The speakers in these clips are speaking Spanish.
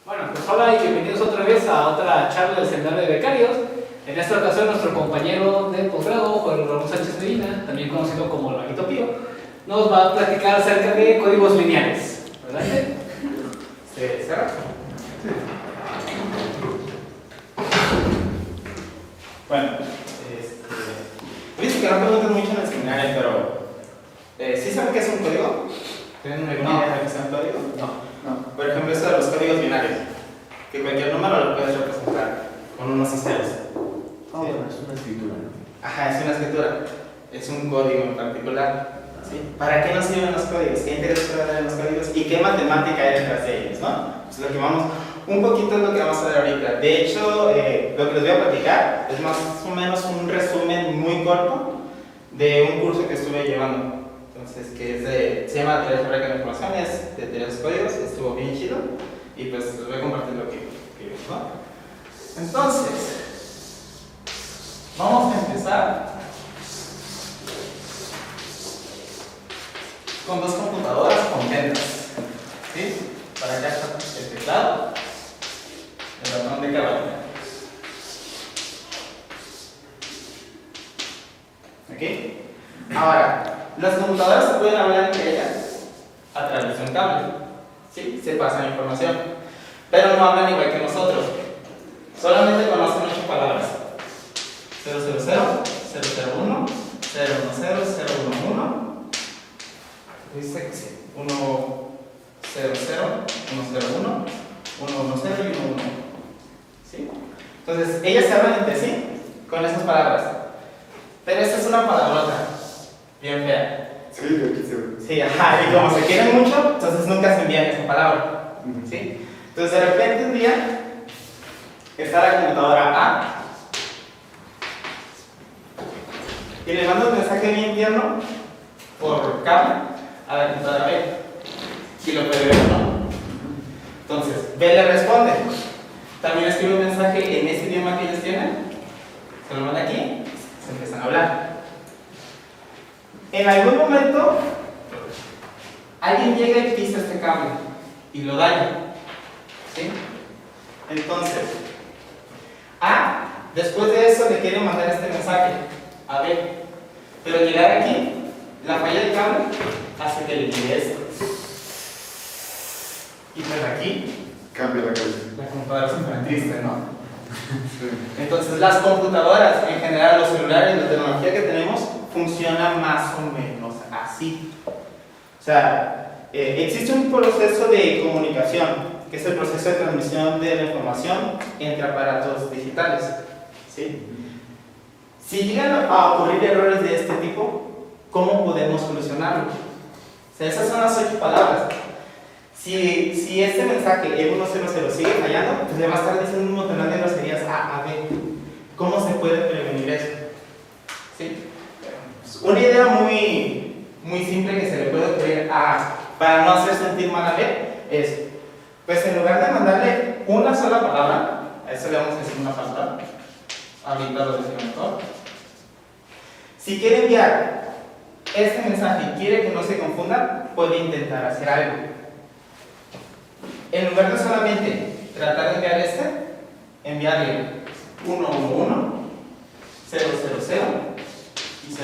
Bueno, pues hola y bienvenidos otra vez a otra charla del seminario de becarios. En esta ocasión nuestro compañero de posgrado, Juan Ramón Sánchez Medina, también conocido como el Maguito Pío, nos va a platicar acerca de códigos lineales. ¿Verdad? ¿Se cierra? Bueno, dice que no preguntan mucho en el seminario, pero ¿sí saben qué es un código? ¿Tienen alguna idea de qué es un código? No. Por ejemplo, esto de los códigos binarios, que cualquier número lo puedes representar con unos y ceros. Bueno, es una escritura. Ajá, es una escritura, es un código en particular. ¿Sí? ¿Para qué nos sirven los códigos? ¿Qué interés puede haber en los códigos? ¿Y qué matemática hay detrás de ellos? ¿No? Pues lo que un poquito es lo que vamos a ver ahorita. De hecho, lo que les voy a platicar es más o menos un resumen muy corto de un curso que estuve llevando. Entonces, se llama Teoría Algebraica de la Información, es de teoría de los códigos, estuvo bien chido y pues les voy a compartir lo que vimos, ¿no? Entonces, vamos a empezar con dos computadoras contentas, ¿sí? Para acá está el teclado, el ratón de caballo. ¿Ok? Ahora, las computadoras se pueden hablar entre ellas a través de un cable, ¿sí? Se pasan información, pero no hablan igual que nosotros, solamente conocen 8 palabras: 000, 001, 010, 011, dice que sí, 100, 101, 110 y 11, ¿sí? Entonces, ellas se hablan entre sí con esas palabras, pero esta es una palabrota bien fea. Sí, de aquí se ve. Sí, ajá, y como se quieren mucho, entonces nunca se envían esa palabra, ¿sí? Entonces, de repente un día está la computadora A y le manda un mensaje bien tierno por cable a la computadora B, y lo puede ver, ¿no? Entonces, B le responde, también escribe un mensaje en ese idioma que ellos tienen, se lo manda aquí, se empiezan a hablar. En algún momento, alguien llega y pisa este cable y lo daña, ¿sí? Entonces, A, después de eso, le quiere mandar este mensaje a B, pero llegar aquí, la falla del cable hace que le llegue esto. Y pues aquí, Cambia la cabeza. la computadora se pone triste, ¿no? Sí. Entonces, las computadoras, en general, los celulares, la tecnología que tenemos, funciona más o menos así. O sea, existe un proceso de comunicación, que es el proceso de transmisión de la información entre aparatos digitales, ¿sí? Si llegan a ocurrir errores de este tipo, ¿cómo podemos solucionarlo? O sea, esas son las 8 palabras. Si este mensaje, el 100, sigue fallando, pues le va a estar diciendo un montón de groserías A a B. ¿Cómo se puede prevenir eso? ¿Sí? Una idea muy simple que se le puede ocurrir para no hacer sentir mal a B es, pues en lugar de mandarle una sola palabra, a eso le vamos a decir una palabra, ahorita lo decimos mejor. Si quiere enviar este mensaje y quiere que no se confundan, puede intentar hacer algo. En lugar de solamente tratar de enviar enviarle 111, 000 y 000.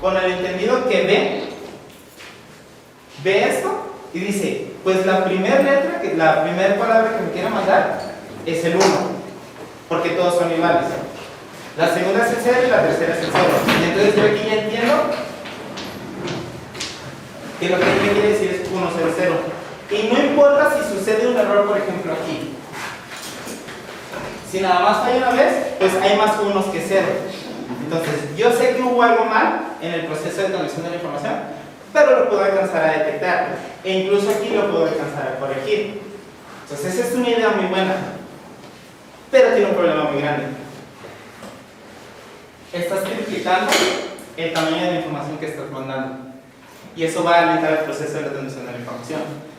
Con el entendido que ve esto y dice, pues la primera letra, la primera palabra que me quiere mandar es el 1, porque todos son iguales. La segunda es el 0 y la tercera es el 0. Y entonces yo aquí ya entiendo que lo que él me quiere decir es 100. Y no importa si sucede un error, por ejemplo, aquí. Si nada más falla una vez, pues hay más unos que 0. Entonces, yo sé que hubo algo mal en el proceso de transmisión de la información, pero lo puedo alcanzar a detectar. E incluso aquí lo puedo alcanzar a corregir. Entonces, esa es una idea muy buena, pero tiene un problema muy grande. Estás triplicando el tamaño de la información que estás mandando. Y eso va a alentar el proceso de la transmisión de la información.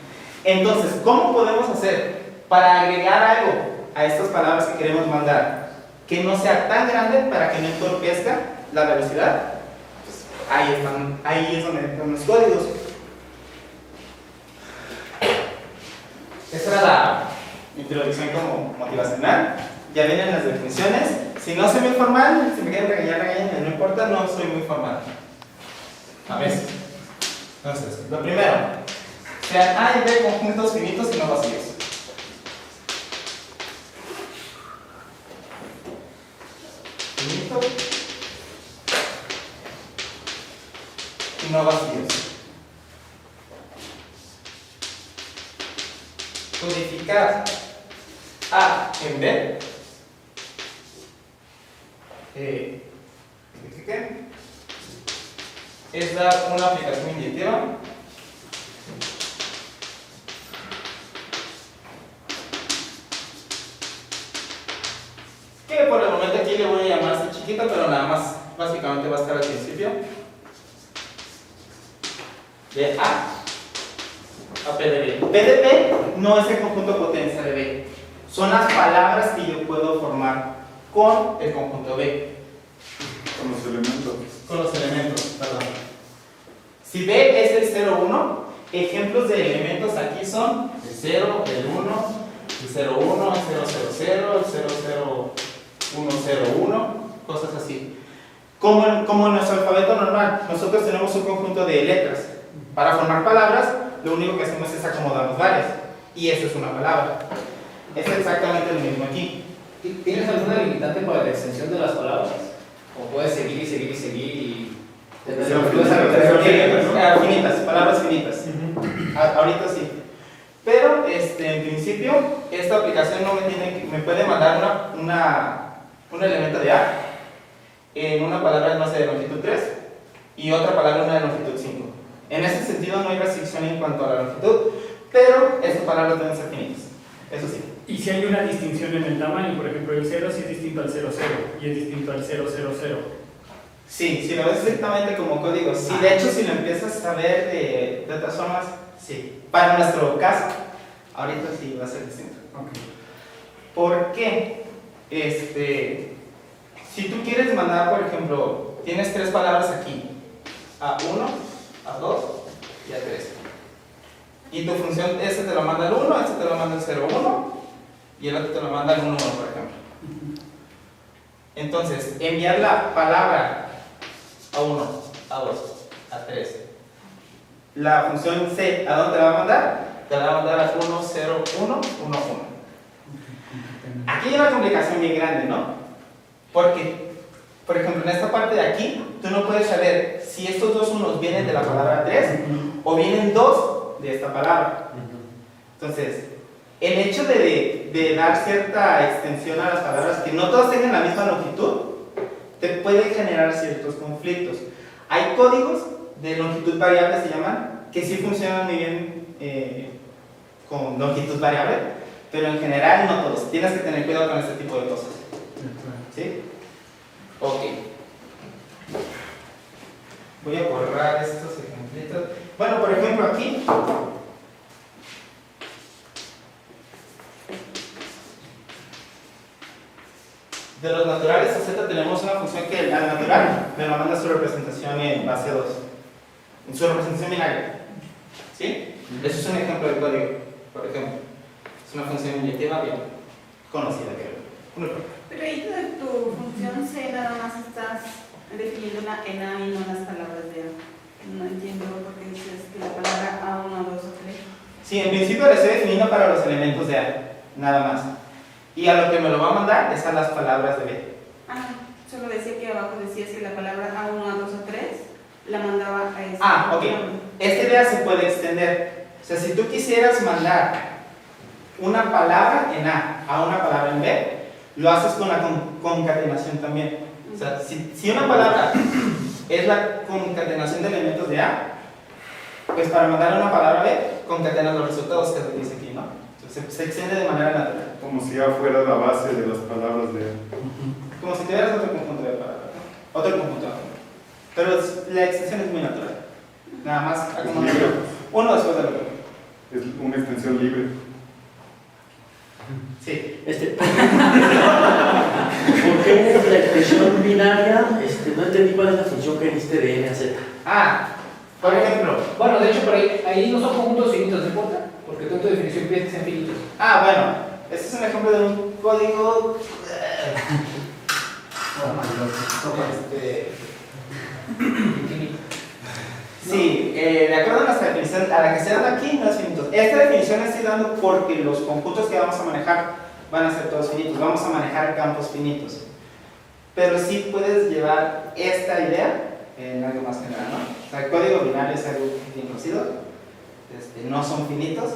Entonces, ¿cómo podemos hacer para agregar algo a estas palabras que queremos mandar que no sea tan grande para que no entorpezca la velocidad? Pues ahí es donde están los códigos. Esta era la introducción como motivacional. Ya vienen las definiciones. Si no soy muy formal, si me quieren regañar, regañen, no importa, no soy muy formal. A veces. Entonces, lo primero, sean A y B conjuntos finitos y no vacíos. Finito y no vacíos. Codificar A en B. ¿Qué? Es dar una aplicación inyectiva que por el momento aquí le voy a llamar así chiquita, pero nada más básicamente va a estar al principio de A P de B. P de B no es el conjunto potencia de B, son las palabras que yo puedo formar con el conjunto B. Con los elementos. Con los elementos, perdón. Si B es el 0, 1, ejemplos de elementos aquí son el 0, el 1, el 0, 1, el 0, 0, 0, el 0, 0, 1, 0, 1, cosas así. Como en nuestro alfabeto normal, nosotros tenemos un conjunto de letras. Para formar palabras, lo único que hacemos es acomodarnos varias. Y eso es una palabra. Es exactamente lo mismo aquí. ¿Tienes alguna limitante para la extensión de las palabras? ¿O puedes seguir y seguir y seguir y tener finitas, palabras finitas? Ahorita sí. Pero en principio, esta aplicación no me puede mandar un elemento de A en una palabra, no sé, de longitud 3 y otra palabra una de longitud 5. En ese sentido no hay restricción en cuanto a la longitud, pero estas palabras deben ser finitas. Eso sí. Y si hay una distinción en el tamaño, por ejemplo, el 0 sí es distinto al 00 y es distinto al 000. Sí, si lo ves estrictamente como código, sí. De hecho, si lo empiezas a ver de otras formas, sí. Para nuestro caso, ahorita sí va a ser distinto. Okay. ¿Por qué? Si tú quieres mandar, por ejemplo, tienes 3 palabras aquí, A1, A2 y A3. Y tu función, este te lo manda el 1, este te lo manda el 0, 1 y el otro te lo manda el 1, 1, por ejemplo. Entonces, enviar la palabra A1, A2, A3. La función C, ¿a dónde te la va a mandar? Te la va a mandar a 1, 0, 1, 1, 1. Aquí hay una complicación bien grande, ¿no? Porque, por ejemplo, en esta parte de aquí, tú no puedes saber si estos dos unos vienen de la palabra 3 o vienen 2 de esta palabra. Entonces, el hecho de dar cierta extensión a las palabras que no todas tengan la misma longitud, te puede generar ciertos conflictos. Hay códigos de longitud variable, se llaman, que sí funcionan muy bien con longitud variable, pero en general no todos. Tienes que tener cuidado con este tipo de cosas. ¿Sí? Ok. Voy a borrar estos ejemplitos. Bueno, por ejemplo, aquí. De los naturales a z tenemos una función que al natural me lo manda su representación en base 2. En su representación binaria. ¿Sí? Eso es un ejemplo de código, por ejemplo. Es una función inyectiva bien conocida, creo. Pero ahí de tu función C nada más estás definiendo en A y no las palabras de A. No entiendo por qué dices que la palabra A1, 2 o 3. Sí, en principio la estoy definiendo para los elementos de A, nada más. Y a lo que me lo va a mandar es a las palabras de B. Ah, solo decía que abajo decías que la palabra A1, A2 o 3 la mandaba a ese. Ah, ok. Esta idea se puede extender. O sea, si tú quisieras mandar una palabra en A una palabra en B, lo haces con la concatenación también. O sea, si una palabra es la concatenación de elementos de A, pues para mandar una palabra a B, concatenas los resultados que se dice aquí, ¿no? Entonces se extiende de manera natural. Como si ya fuera la base de las palabras de... Como si tuvieras otro conjunto de palabras, ¿no? Otro conjunto. Pero la extensión es muy natural. Nada más acomodar uno después del otro. Es una extensión libre. Sí. ¿Por qué la expresión binaria? No entendí cuál es la función que diste de n a z. Por ejemplo. Bueno, de hecho, por ahí no son conjuntos finitos, ¿no importa? Porque tú en tu definición pides que sean finitos. Ah, bueno, este es un ejemplo de un código. Infinito. Sí, de acuerdo a nuestra definición, a la que se da aquí no es finito. Esta definición la estoy dando porque los conjuntos que vamos a manejar van a ser todos finitos. Vamos a manejar campos finitos. Pero sí puedes llevar esta idea en algo más general, ¿no? O sea, el código binario es algo bien conocido, no son finitos.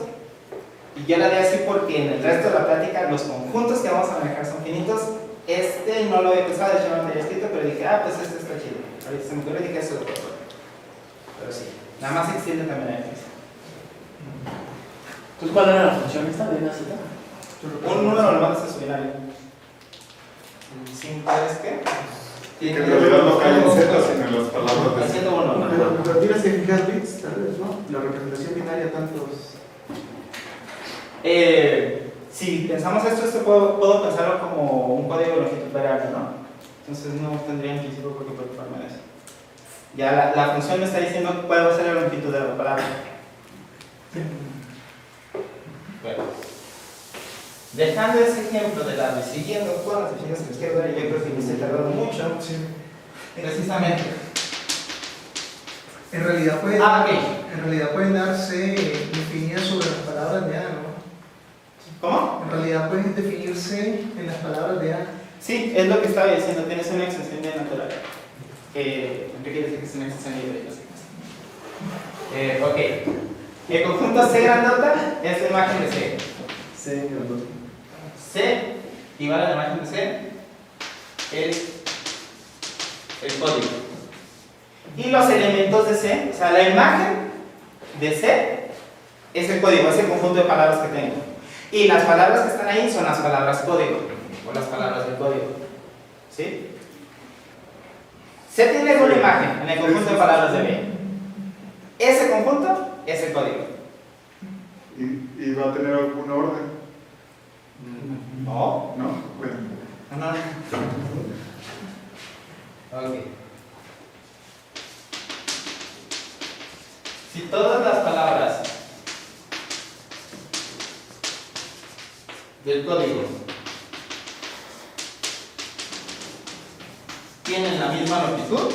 Y yo la di así porque en el resto de la plática los conjuntos que vamos a manejar son finitos. No lo había pensado, de hecho no lo había escrito, pero dije, ah, pues este está chido. Ahorita se me ocurrió y dije, eso lo puedo poner. Pero sí, nada más se extiende también la definición. Entonces, ¿cuál era la función esta de una cita? Un número lo mandas a su binario. El 5 es que Que en realidad no cae en Z, sino en las palabras de Z. haciendo uno. Pero tienes que fijar bits, tal vez, ¿no? La representación binaria, tantos. Si pensamos esto puedo pensarlo como un código de longitud variable, ¿no? Entonces no tendría en principio por qué preocuparme de eso. Ya la función me está diciendo cuál va a ser la longitud de la palabra. Bueno, dejando ese ejemplo de lado y siguiendo con las definiciones a la izquierda, yo creo que me estoy tardando mucho. Sí. Precisamente. En realidad pueden, Ok. en realidad pueden darse definidas sobre las palabras de A, ¿no? ¿Cómo? En realidad pueden definirse en las palabras de A. Sí, es lo que estaba diciendo, tienes una extensión bien natural. ¿Qué quiere decir que es una extensión libre? No sé. Ok. El conjunto C grandota es la imagen de C. C, C igual a la imagen de C es el código. Y los elementos de C, o sea, la imagen de C es el código, es el conjunto de palabras que tengo. Y las palabras que están ahí son las palabras código, o las palabras del código. ¿Sí? C tiene una imagen en el conjunto de palabras de B. Ese conjunto es el código. ¿Y va a tener algún orden? No. ¿No? Bueno. No. Ok. Si todas las palabras del código tienen la misma longitud,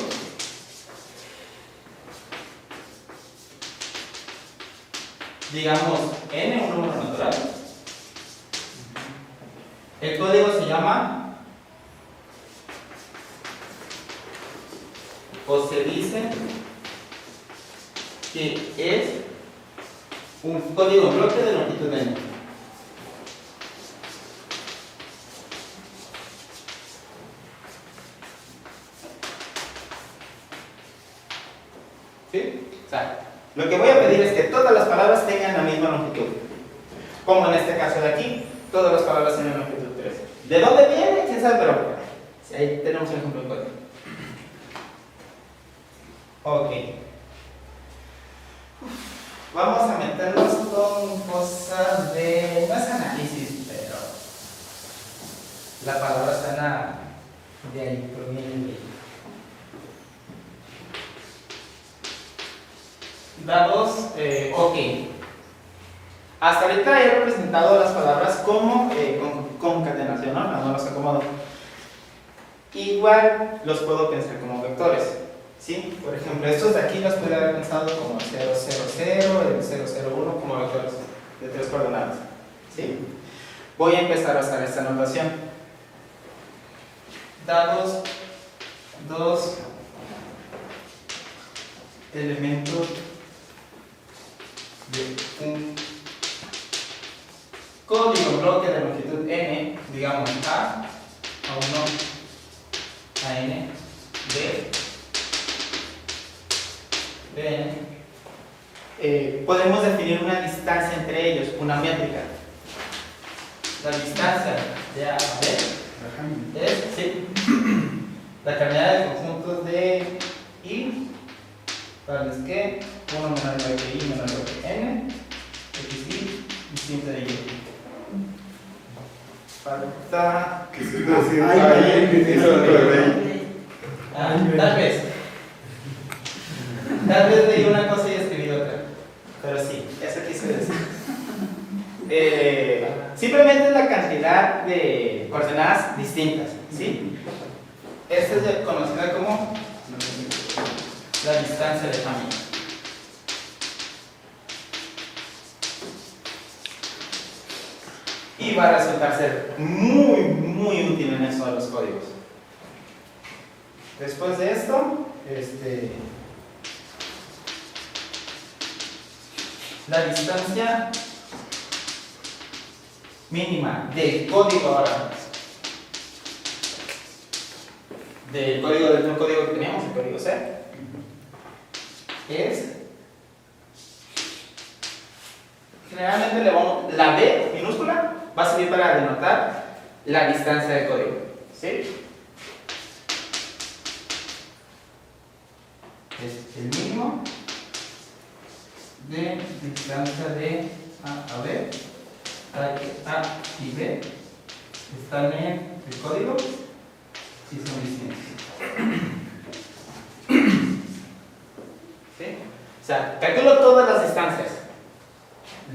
digamos n, un número natural, el código se llama, o se dice que es un código bloque de longitud n. ¿Sí? O sea, lo que voy a pedir es que todas las palabras tengan la misma longitud. Como en este caso de aquí, todas las palabras tienen longitud 3. ¿De dónde viene? ¿Quién sabe? Pero si ahí tenemos el ejemplo de código. Ok. Vamos a meternos con cosas de... no es análisis, pero la palabra suena de ahí, proviene de ahí. Dados, ok. Hasta ahorita he representado las palabras como con concatenación, ¿no? No los acomodo. Igual los puedo pensar como vectores, ¿sí? Por ejemplo, estos de aquí los puedo haber pensado como el 000, el 001 como vectores de 3 coordenadas, ¿sí? Voy a empezar a usar esta notación. Dados 2 elementos de un código bloque de longitud n, digamos A, A1, AN, B, BN. Podemos definir una distancia entre ellos, una métrica. La distancia de A a B es, sí, la cantidad de conjuntos de I, tales que 1 menor igual que I menor igual que N, XI y simple de Y. Falta... ¿Qué se está haciendo ahí? Eso es lo de ahí. Tal vez. Tal vez leí una cosa y escribí otra. Pero sí, eso quise decir. cantidad de coordenadas distintas, ¿sí? Esta es conocida como la distancia de Hamming. Y va a resultar ser muy útil en eso de los códigos. Después de esto, la distancia mínima del código ahora, del nuevo código que teníamos, el código C, es, generalmente la B minúscula va a servir para denotar la distancia del código, ¿sí? Es el mínimo de distancia de A a B, A y B están en el código si son distintos. ¿Sí? O sea, calculo todas las distancias.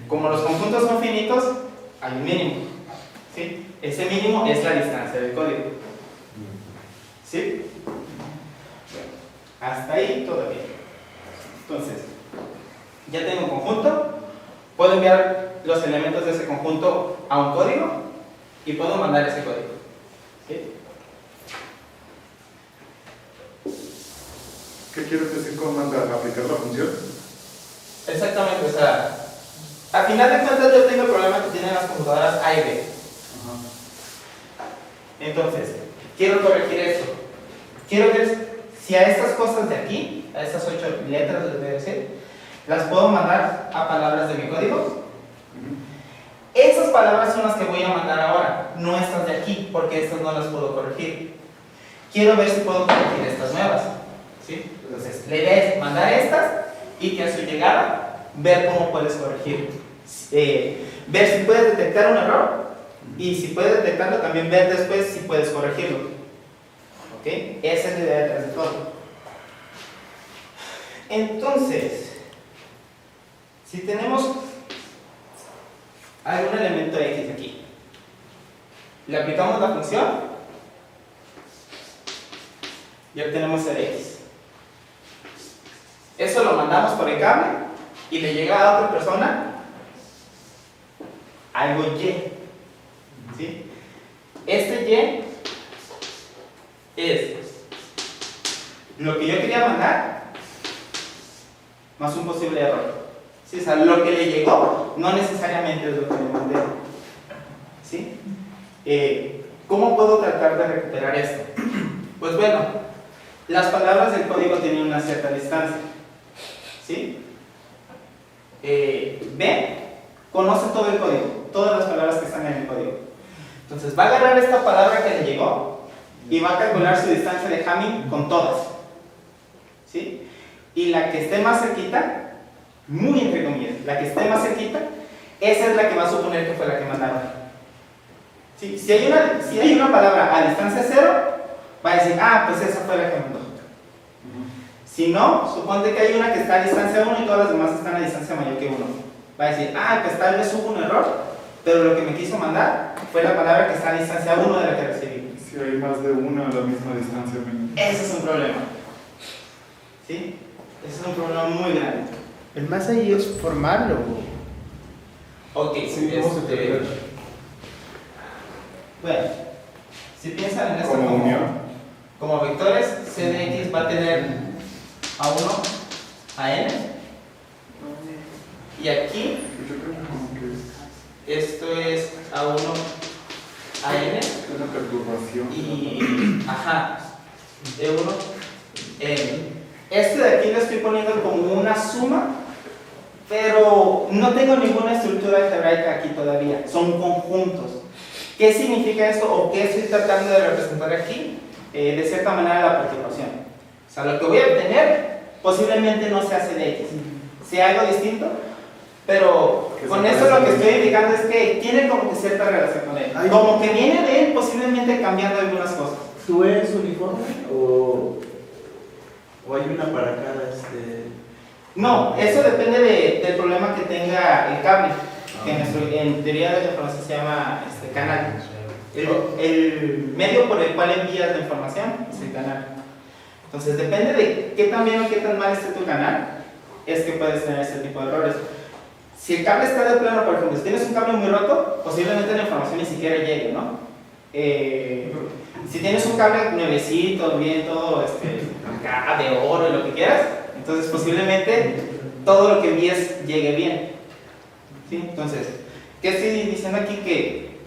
Como los conjuntos son finitos, hay un mínimo. ¿Sí? Ese mínimo es la distancia del código. ¿Sí? Bueno, hasta ahí todo bien. Entonces, ya tengo un conjunto, puedo enviar los elementos de ese conjunto a un código y puedo mandar ese código. ¿Sí? ¿Qué quieres decir con mandar? ¿Aplicar la función? Exactamente, o sea, al final de cuentas yo tengo el problema que tienen las computadoras A y B. Entonces, quiero corregir eso. Quiero ver si a estas cosas de aquí, a estas 8 letras de decir, las puedo mandar a palabras de mi código. Esas palabras son las que voy a mandar ahora, no estas de aquí, porque estas no las puedo corregir. Quiero ver si puedo corregir estas nuevas. ¿Sí? Entonces, la idea es mandar estas y que a su llegada, ver cómo puedes corregir. Ver si puedes detectar un error y si puedes detectarlo, también ver después si puedes corregirlo. ¿Ok? Esa es la idea detrás de todo. Entonces, si tenemos algún elemento X aquí, le aplicamos la función y obtenemos el X. Eso lo mandamos por el cable y le llega a otra persona algo Y. ¿Sí? Este Y es lo que yo quería mandar más un posible error. ¿Sí? O sea, lo que le llegó no necesariamente es lo que le mandé. ¿Sí? ¿Cómo puedo tratar de recuperar esto? Pues bueno, las palabras del código tienen una cierta distancia. ¿Sí? B conoce todo el código, todas las palabras que están en el código. Entonces va a agarrar esta palabra que le llegó y va a calcular su distancia de Hamming con todas. ¿Sí? Y la que esté más cerquita, muy entre comillas, la que esté más cerquita, esa es la que va a suponer que fue la que mandaron. ¿Sí? Si hay una palabra a distancia 0, va a decir, ah, pues esa fue la que mandó. Si no, suponte que hay una que está a distancia 1 y todas las demás están a distancia mayor que 1. Va a decir, ah, pues tal vez hubo un error, pero lo que me quiso mandar fue la palabra que está a distancia 1 de la que recibí. Si hay más de una a la misma distancia mínima. Ese es un problema. ¿Sí? Ese es un problema muy grande. El más ahí es formarlo. Ok, Sí, ¿cómo se te bueno, si piensan en esto como unión? como vectores, C de X va a tener A1 a N y aquí Yo creo que esto es A1 a N es una perturbación. y ajá, E1 N. Este de aquí lo estoy poniendo como una suma, pero no tengo ninguna estructura algebraica aquí todavía, son conjuntos. ¿Qué significa esto o qué estoy tratando de representar aquí? De cierta manera la perturbación. O sea, lo que voy a obtener posiblemente no sea C de X, sea algo distinto, pero con eso lo que estoy indicando es que tiene como que cierta relación con él. Como que viene de él posiblemente cambiando algunas cosas. ¿Tú eres uniforme o hay una para cada No, eso depende del problema que tenga el cable. que en teoría de la información se llama canal. El medio por el cual envías la información es el canal. Entonces, depende de qué tan bien o qué tan mal esté tu canal, es que puedes tener ese tipo de errores. Si el cable está de plano, por ejemplo, si tienes un cable muy roto, posiblemente la información ni siquiera llegue, ¿no? Si tienes un cable nuevecito, bien todo acá de oro y lo que quieras, entonces posiblemente todo lo que envíes llegue bien. ¿Sí? Entonces, ¿qué estoy diciendo aquí? Que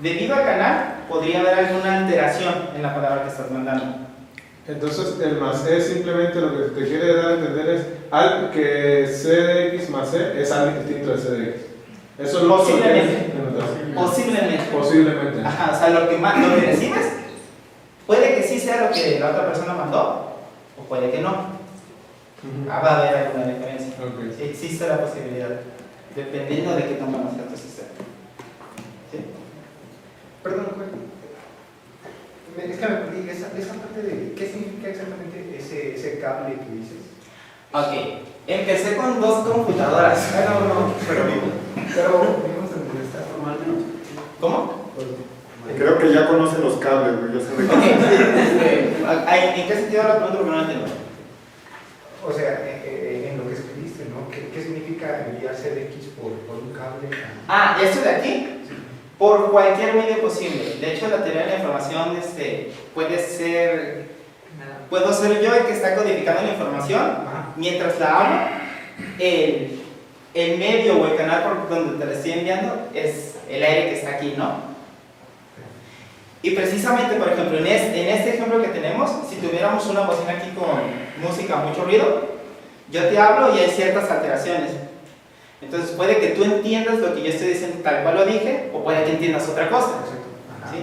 debido al canal podría haber alguna alteración en la palabra que estás mandando. Entonces, el más E simplemente lo que te quiere dar a entender es que C de X más C es algo distinto de C de X. Eso es lo Posiblemente. Posiblemente. Ajá, o sea, lo que recibes puede que sí sea lo que la otra persona mandó, o puede que no. Va a haber alguna diferencia. Okay. Sí, existe la posibilidad, dependiendo de qué tan bueno sea tu sistema. ¿Sí? Perdón, es que me perdí esa parte de qué significa exactamente ese cable que dices. Ok, empecé con 2 computadoras. No, pero vamos a molestar formalmente. ¿Cómo? Creo que ya conocen los cables, güey. Yo sé de Ok, ¿en qué sentido la pregunta? Porque no la entiendo. O sea, en lo que escribiste, ¿no? ¿Qué significa enviar CDX por un cable? ¿Esto de aquí? Por cualquier medio posible. De hecho, la teoría de la información puedo ser yo el que está codificando la información. Mientras la hablo, el medio o el canal por donde te la estoy enviando es el aire que está aquí, ¿no? Y precisamente, por ejemplo, en este ejemplo que tenemos, si tuviéramos una bocina aquí con música, mucho ruido, yo te hablo y hay ciertas alteraciones. Entonces puede que tú entiendas lo que yo estoy diciendo tal cual lo dije, o puede que entiendas otra cosa. ¿Sí?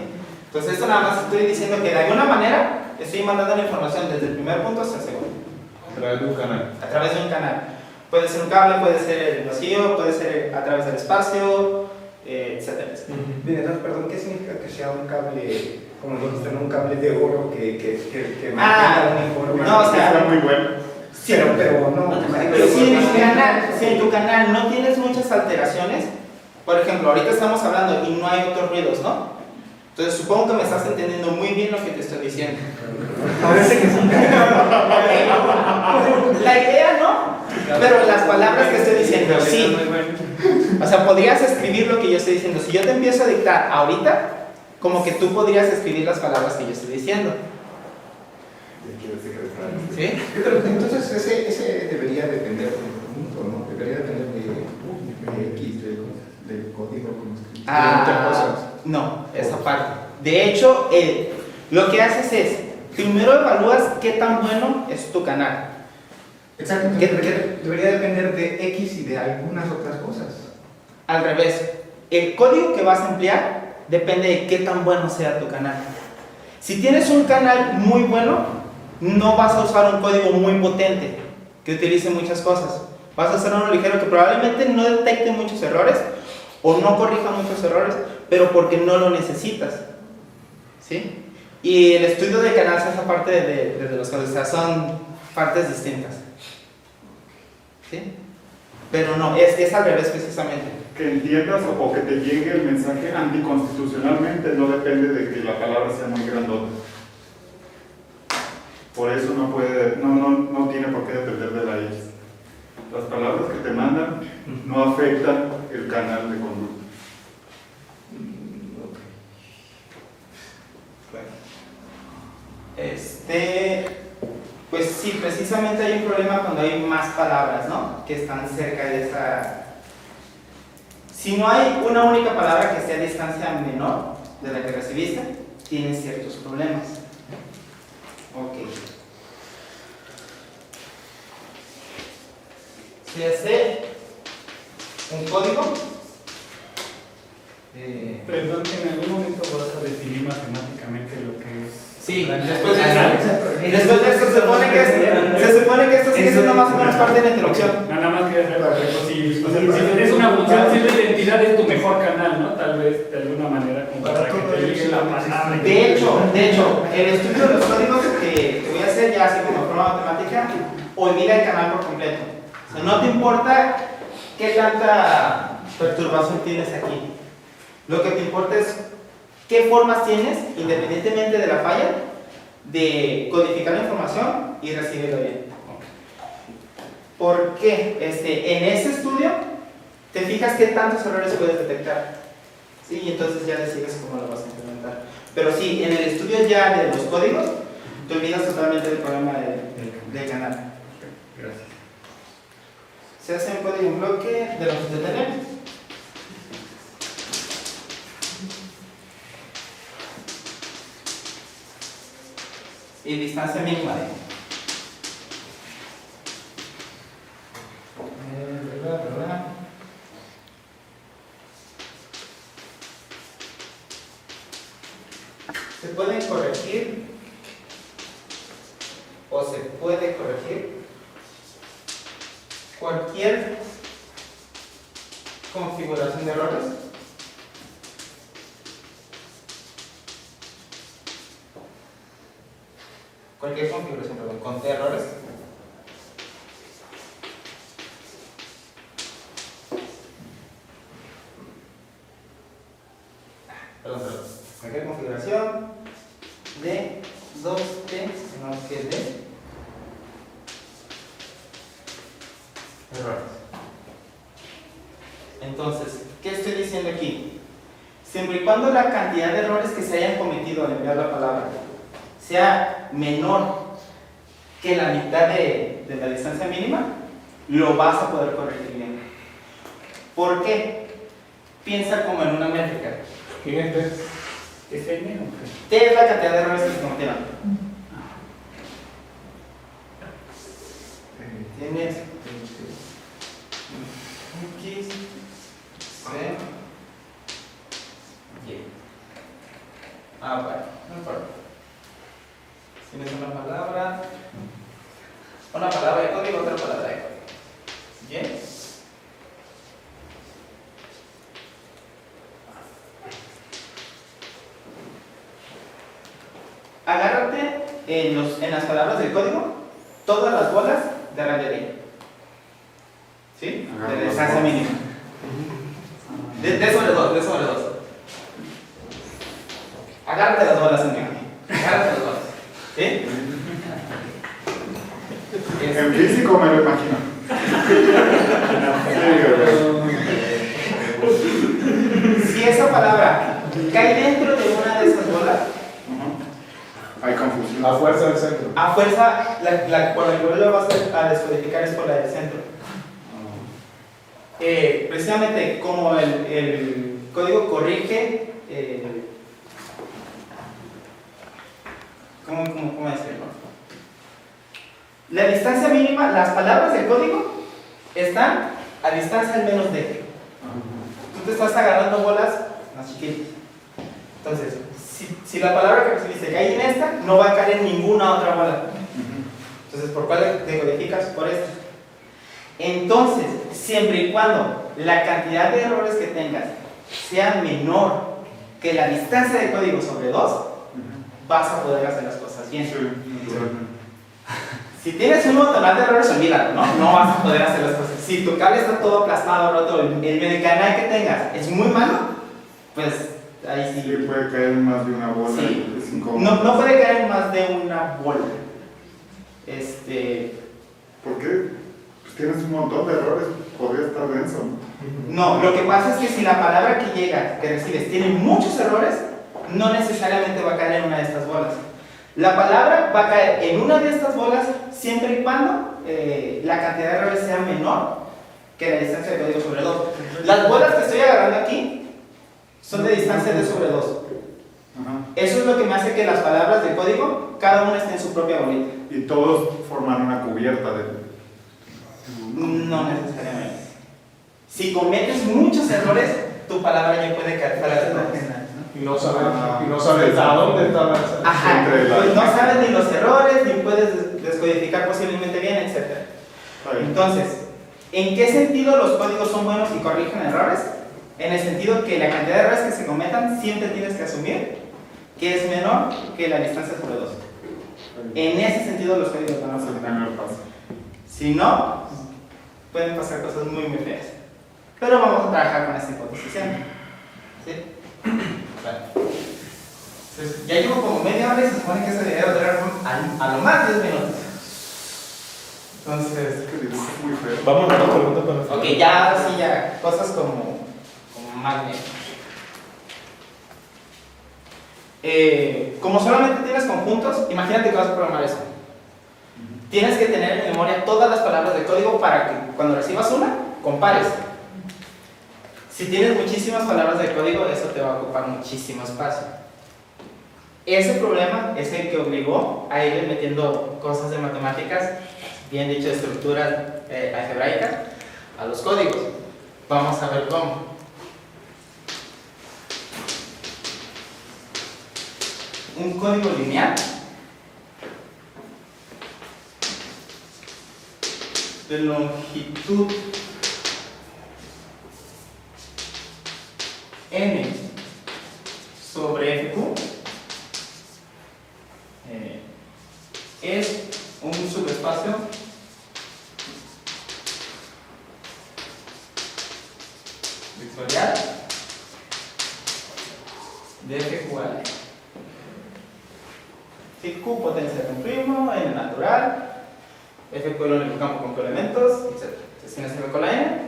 Entonces esto nada más estoy diciendo que de alguna manera estoy mandando la información desde el primer punto hasta el segundo. A través de un canal. A través de un canal. Puede ser un cable, puede ser el vacío, puede ser a través del espacio, etcétera. Bien, entonces, perdón, ¿qué significa que sea un cable, como lo dijiste, un cable de oro que mantenga una información? No, o sea, Está muy bueno. sí, pero no. Pero si en tu canal no tienes muchas alteraciones, por ejemplo, ahorita estamos hablando y no hay otros ruidos, ¿no? Entonces supongo que me estás entendiendo muy bien lo que te estoy diciendo. Parece que sí. La idea no, pero las palabras que estoy diciendo sí. O sea, podrías escribir lo que yo estoy diciendo. Si yo te empiezo a dictar ahorita, como que tú podrías escribir las palabras que yo estoy diciendo. ¿Sí? Pero entonces ese debería depender del punto, ¿no? Debería depender de X, del código como escrito. No, esa parte. De hecho, lo que haces es, primero evalúas qué tan bueno es tu canal. Exacto, debería depender de X y de algunas otras cosas. Al revés, el código que vas a emplear depende de qué tan bueno sea tu canal. Si tienes un canal muy bueno, no vas a usar un código muy potente que utilice muchas cosas. Vas a usar uno ligero que probablemente no detecte muchos errores o no corrija muchos errores, pero porque no lo necesitas. ¿Sí? Y el estudio de canal se hace parte de los códigos, o sea, son partes distintas. ¿Sí? Pero no, es al revés precisamente. Que entiendas o que te llegue el mensaje anticonstitucionalmente no depende de que la palabra sea muy grandota. Por eso no tiene por qué depender de la X. Las palabras que te mandan no afectan el canal de conducta. Pues sí, precisamente hay un problema cuando hay más palabras, ¿no? Que están cerca de esa... Si no hay una única palabra que esté a distancia menor de la que recibiste, tienes ciertos problemas. Ok. Si hace un código... Perdón, en algún momento vas a definir matemáticamente lo que es. Sí, después de esto se supone que esto sigue siendo más o menos parte de la introducción. Nada más que si tienes una función, si la identidad es tu mejor canal, ¿no? Tal vez de alguna manera como para que te llegue la palabra. De hecho, el estudio de los códigos que voy a hacer ya así como forma matemática, olvida el canal por completo. O sea, no te importa qué tanta perturbación tienes aquí. Lo que te importa es qué formas tienes, independientemente de la falla, de codificar la información y recibirla bien. ¿Por qué? En ese estudio te fijas qué tantos errores puedes detectar. ¿Sí? Y entonces ya decides cómo lo vas a implementar. Pero sí, en el estudio ya de los códigos, te olvidas totalmente del problema del canal. Gracias. Se hace un código en bloque de los que tenemos. Y distancia mínima de se pueden corregir o se puede corregir cualquier configuración de errores con errores cualquier configuración de 2T no que de errores. Entonces, ¿qué estoy diciendo aquí? Siempre y cuando la cantidad de errores que se hayan cometido al enviar la palabra sea menor que la mitad de la distancia mínima, lo vas a poder corregir bien. ¿Por qué? Piensa como en una métrica. ¿Quién es T? ¿Es N o T es la cantidad de errores que se cometieron. Tienes X, C, Y. Bueno, no importa. Tienes una palabra de código, otra palabra de código. ¿Bien? Agárrate en las palabras del código todas las bolas de radioría. ¿Sí? De distancia mínima. De sobre 2, de sobre 2. Agárrate las bolas, amigo. Agárrate las bolas. ¿Sí? En físico me lo imagino. Si esa palabra cae dentro de una de esas bolas, Hay confusión. A fuerza del centro. a fuerza, por la que lo vas a descodificar es por la del centro. Precisamente como el código corrige, ¿cómo decirlo? La distancia mínima, las palabras del código están a distancia al menos de. Tú te estás agarrando bolas más chiquitas. Entonces, si la palabra que recibiste cae en esta, no va a caer en ninguna otra bola. Entonces, ¿por cuál decodificas? Por esta. Entonces, siempre y cuando la cantidad de errores que tengas sea menor que la distancia de código sobre 2, vas a poder hacer las cosas bien. Si tienes un montón de errores, olvídalo, ¿no? No vas a poder hacer las cosas. Si tu cable está todo aplastado, roto, el canal que tengas es muy malo, pues ahí sí. Sí, puede caer en más de una bola. Sí. Es incómodo. No puede caer en más de una bola. ¿Por qué? Pues tienes un montón de errores, podría estar denso. No, lo que pasa es que si la palabra que llega, que recibes, tiene muchos errores, no necesariamente va a caer en una de estas bolas. La palabra va a caer en una de estas bolas siempre y cuando la cantidad de errores sea menor que la distancia de código sobre 2. Las bolas que estoy agarrando aquí son de distancia de sobre 2. Eso es lo que me hace que las palabras del código, cada una esté en su propia bolita. Y todos forman una cubierta de... No necesariamente. Si cometes muchos errores, tu palabra ya puede caer fuera de la escena. Y no sabes a dónde está la... Ajá, Entre la- pues no sabes ni los errores, ni puedes descodificar posiblemente bien, etc. Entonces, ¿en qué sentido los códigos son buenos y corrigen errores? En el sentido que la cantidad de errores que se cometan siempre tienes que asumir que es menor que la distancia sobre 2. En ese sentido los códigos van a ser buenos. Si no, pueden pasar cosas muy muy feas. Pero vamos a trabajar con esta hipótesis. ¿Sí? Bueno. Entonces, ya llevo como media hora y se supone que este video debe durar a lo más 10 minutos. Entonces, Es muy feo. Vamos a la pregunta para el final. ok, ya, sí, ya, cosas como más bien. Como solamente tienes conjuntos, imagínate que vas a programar eso. Tienes que tener en memoria todas las palabras de código para que cuando recibas una, compares. Si tienes muchísimas palabras de código, eso te va a ocupar muchísimo espacio. Ese problema es el que obligó a ir metiendo cosas de matemáticas, bien dicho, estructuras algebraicas, a los códigos. Vamos a ver cómo. Un código lineal de longitud n sobre fq es un subespacio vectorial de fq(a). Q potencia de un primo, n natural, fq es el único campo con elementos, etc. Entonces tienes f con la n,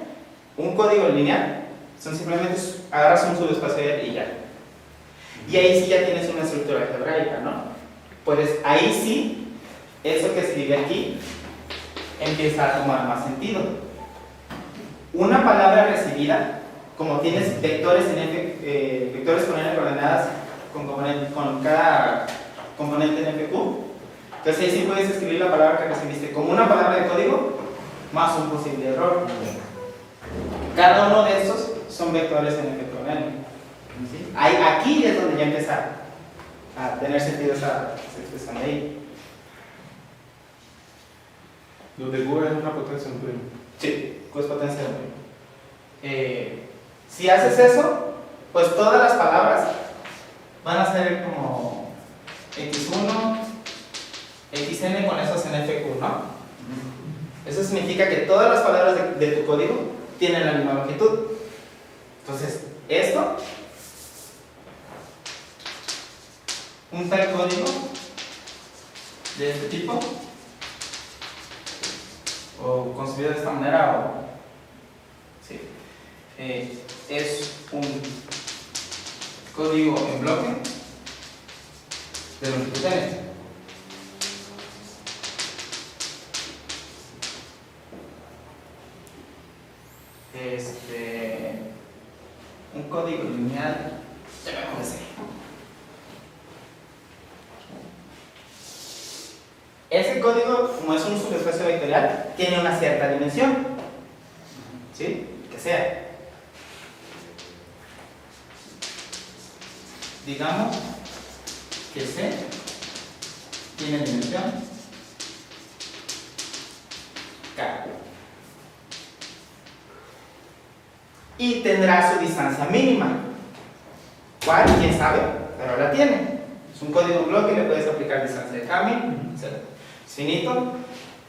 un código lineal, son simplemente agarras un subespacio y ya. Y ahí sí ya tienes una estructura algebraica, ¿no? Pues ahí sí, eso que escribí aquí empieza a tomar más sentido. Una palabra recibida, como tienes vectores en f, vectores con n coordenadas con cada componente en fq, entonces ahí sí puedes escribir la palabra que recibiste como una palabra de código más un posible error. Cada uno de estos son vectores en f con n. ¿Sí? Aquí es donde ya empieza a tener sentido esa expresión de ahí. Donde Q es una potencia en primo. Sí, Q es potencia de un primo. Si haces eso, pues todas las palabras van a ser como x1, xn con esos en fq, ¿no? Eso significa que todas las palabras de tu código tienen la misma longitud. Entonces, esto, un tal código de este tipo, o concebido de esta manera, o sí, es un código en bloque de longitud n. Un código lineal, ya me comencé. Ese código, como es un subespacio vectorial, tiene una cierta dimensión, ¿sí? Que sea, digamos que C tiene dimensión K y tendrá su distancia mínima. ¿Cuál? ¿Quién sabe? Pero la tiene. Es un código en bloque y le puedes aplicar distancia de Hamming, etc. Es finito.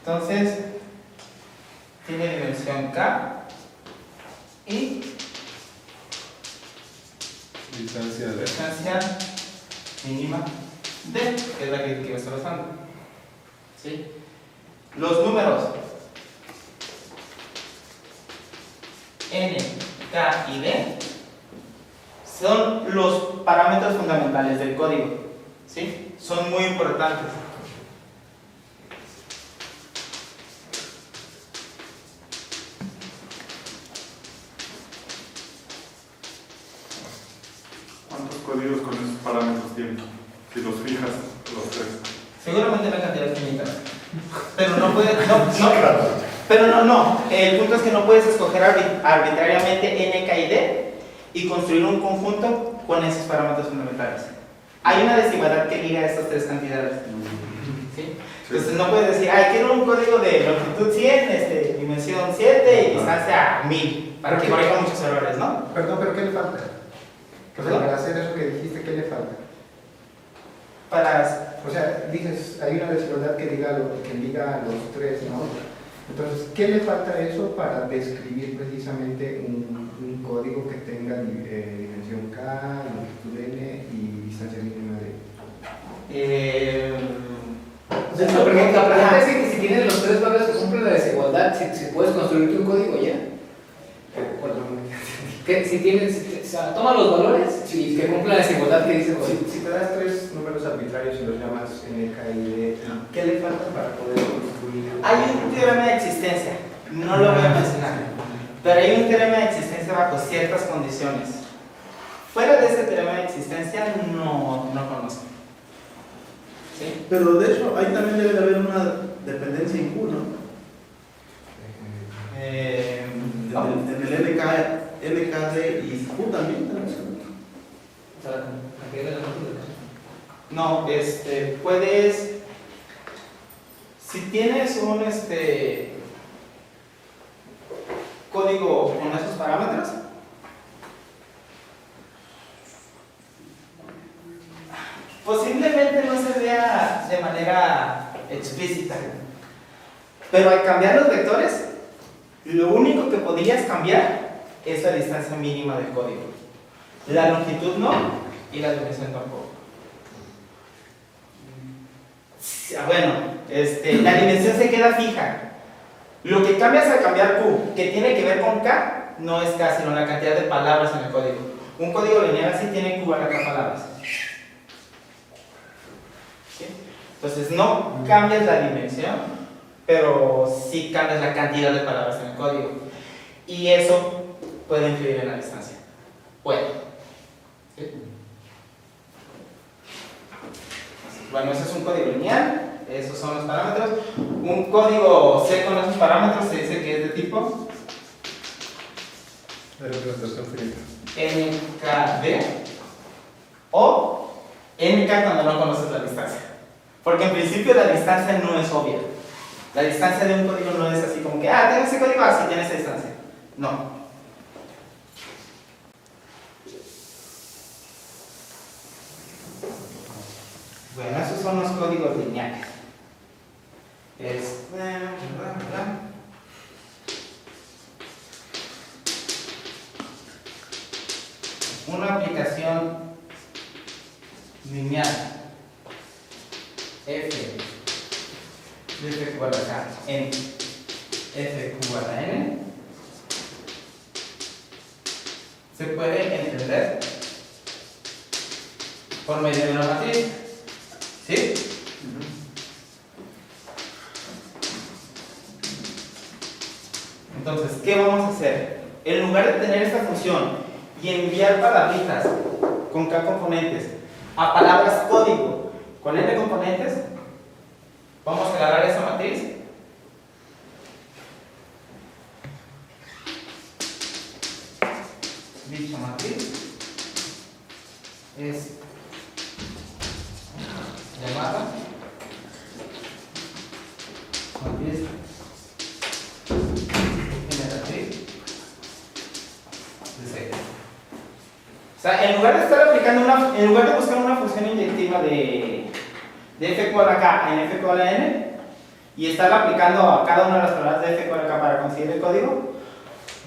Entonces, tiene dimensión K y distancia mínima D, que es la que yo estoy usando. ¿Sí? Los números N, K y D son los parámetros fundamentales del código. ¿Sí? Son muy importantes. ¿Cuántos códigos con esos parámetros tienen? Si los fijas, los tres. Seguramente una cantidad finita. Pero no puedes. Pero no. El punto es que no puedes escoger arbitrariamente N, K y D y construir un conjunto con esos parámetros fundamentales. Hay una desigualdad que liga estas tres cantidades. ¿Sí? Entonces no puedes decir, quiero un código de longitud 100, dimensión 7 y distancia 1000, para que corrija muchos errores, ¿no? Perdón, pero ¿qué le falta? O sea, para hacer eso que dijiste, ¿qué le falta? O sea, dices, hay una desigualdad que liga los tres, ¿no? Entonces, ¿qué le falta a eso para describir precisamente un código que tenga dimensión K, longitud N y distancia mínima de? La pregunta es que si tienes los tres valores que cumplen la desigualdad, si puedes construirte un código ya. Que si tienes, o sea, toma los valores y que cumplan la desigualdad que dice el código. Si te das tres números arbitrarios y los llamas N, K y D, ¿qué le falta para poder construir? Hay un teorema de existencia, no lo voy a mencionar, pero hay un teorema de existencia bajo ciertas condiciones. Fuera de ese teorema de existencia no conozco. ¿Sí? Pero de hecho, ahí también debe de haber una dependencia en Q, ¿no? En el NKD y Q también. No, puedes, si tienes un código con esos parámetros, posiblemente no se vea de manera explícita, pero al cambiar los vectores, lo único que podrías cambiar es la distancia mínima del código. La longitud no, y la dimensión tampoco. Bueno, la dimensión se queda fija. Lo que cambias al cambiar Q, que tiene que ver con K, no es K, sino la cantidad de palabras en el código. Un código lineal así tiene Q a la K palabras. ¿Sí? Entonces no cambias la dimensión, pero sí cambias la cantidad de palabras en el código. Y eso puede influir en la distancia. Puede. ¿Sí? Bueno, ese es un código lineal, esos son los parámetros. Un código C con esos parámetros se dice que es de tipo De representación finita. NKD o NK cuando no conoces la distancia. Porque en principio la distancia no es obvia. La distancia de un código no es así como que, tiene ese código así, tiene esa distancia. No. Bueno, esos son los códigos lineales. Una aplicación lineal F de F igual a K en F igual a N se puede entender por medio de una matriz. ¿Sí? Entonces, ¿qué vamos a hacer? En lugar de tener esta función y enviar palabritas con K componentes a palabras código con N componentes, vamos a agarrar esa matriz dicha matriz es llamada matriz generatriz de C. O sea, en lugar de estar aplicando en lugar de buscar una función inyectiva de F igual a K en F igual a N y estar aplicando a cada una de las palabras de F igual a K para conseguir el código,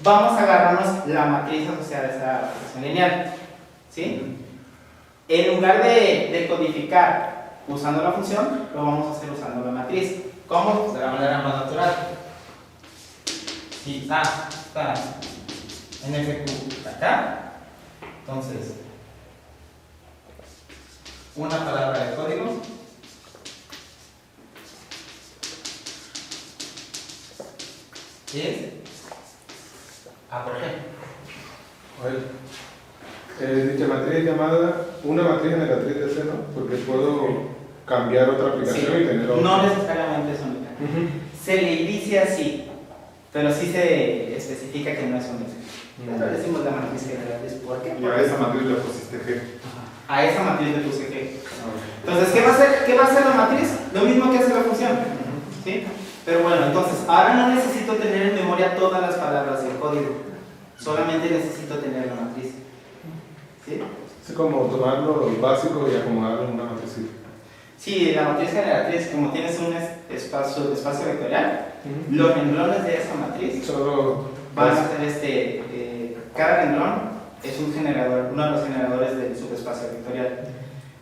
vamos a agarrarnos la matriz asociada a esa función lineal. ¿Sí? En lugar de codificar usando la función, lo vamos a hacer usando la matriz. ¿Cómo? Pues de la manera más natural. Si A está en FQ acá, entonces una palabra de código es A por G. Dicha matriz llamada una matriz generatriz de C, ¿no? Porque puedo cambiar otra aplicación Sí, y tener otra. no necesariamente es única. Se le dice así, pero sí se especifica que no es única. Pero decimos la matriz generatriz, ¿por qué? Y a esa matriz le pusiste G. A esa matriz le puse G. Entonces, ¿qué va a hacer la matriz? Lo mismo que hace la función. ¿Sí? Pero bueno, entonces, ahora no necesito tener en memoria todas las palabras del código. Solamente necesito tener la matriz. ¿Sí? Es como tomar lo básico y acomodarlo en una matriz. Sí, la matriz generatriz, como tienes un espacio vectorial, los renglones de esa matriz Solo van a ser cada renglón es un generador, uno de los generadores del subespacio vectorial.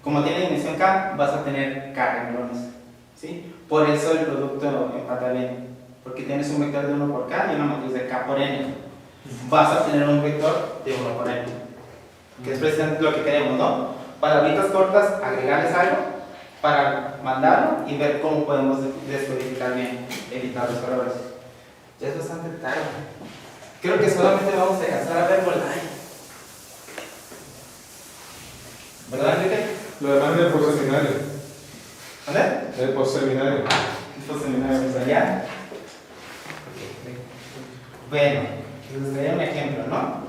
Como tiene dimensión K, vas a tener K renglones, ¿sí? Por eso el producto empata al N, porque tienes un vector de 1 por K y una matriz de K por N. Vas a tener un vector de 1 por N, que es precisamente lo que queremos, ¿no? Palabritas cortas, agregarles algo para mandarlo y ver cómo podemos descodificar bien, evitar los errores. Ya es bastante tarde. Creo que solamente vamos a alcanzar a ver por ahí. ¿Verdad, Enrique? lo demás del postseminario. ¿Dónde? Del postseminario. ¿Ya? Bueno, les daré un ejemplo, ¿no?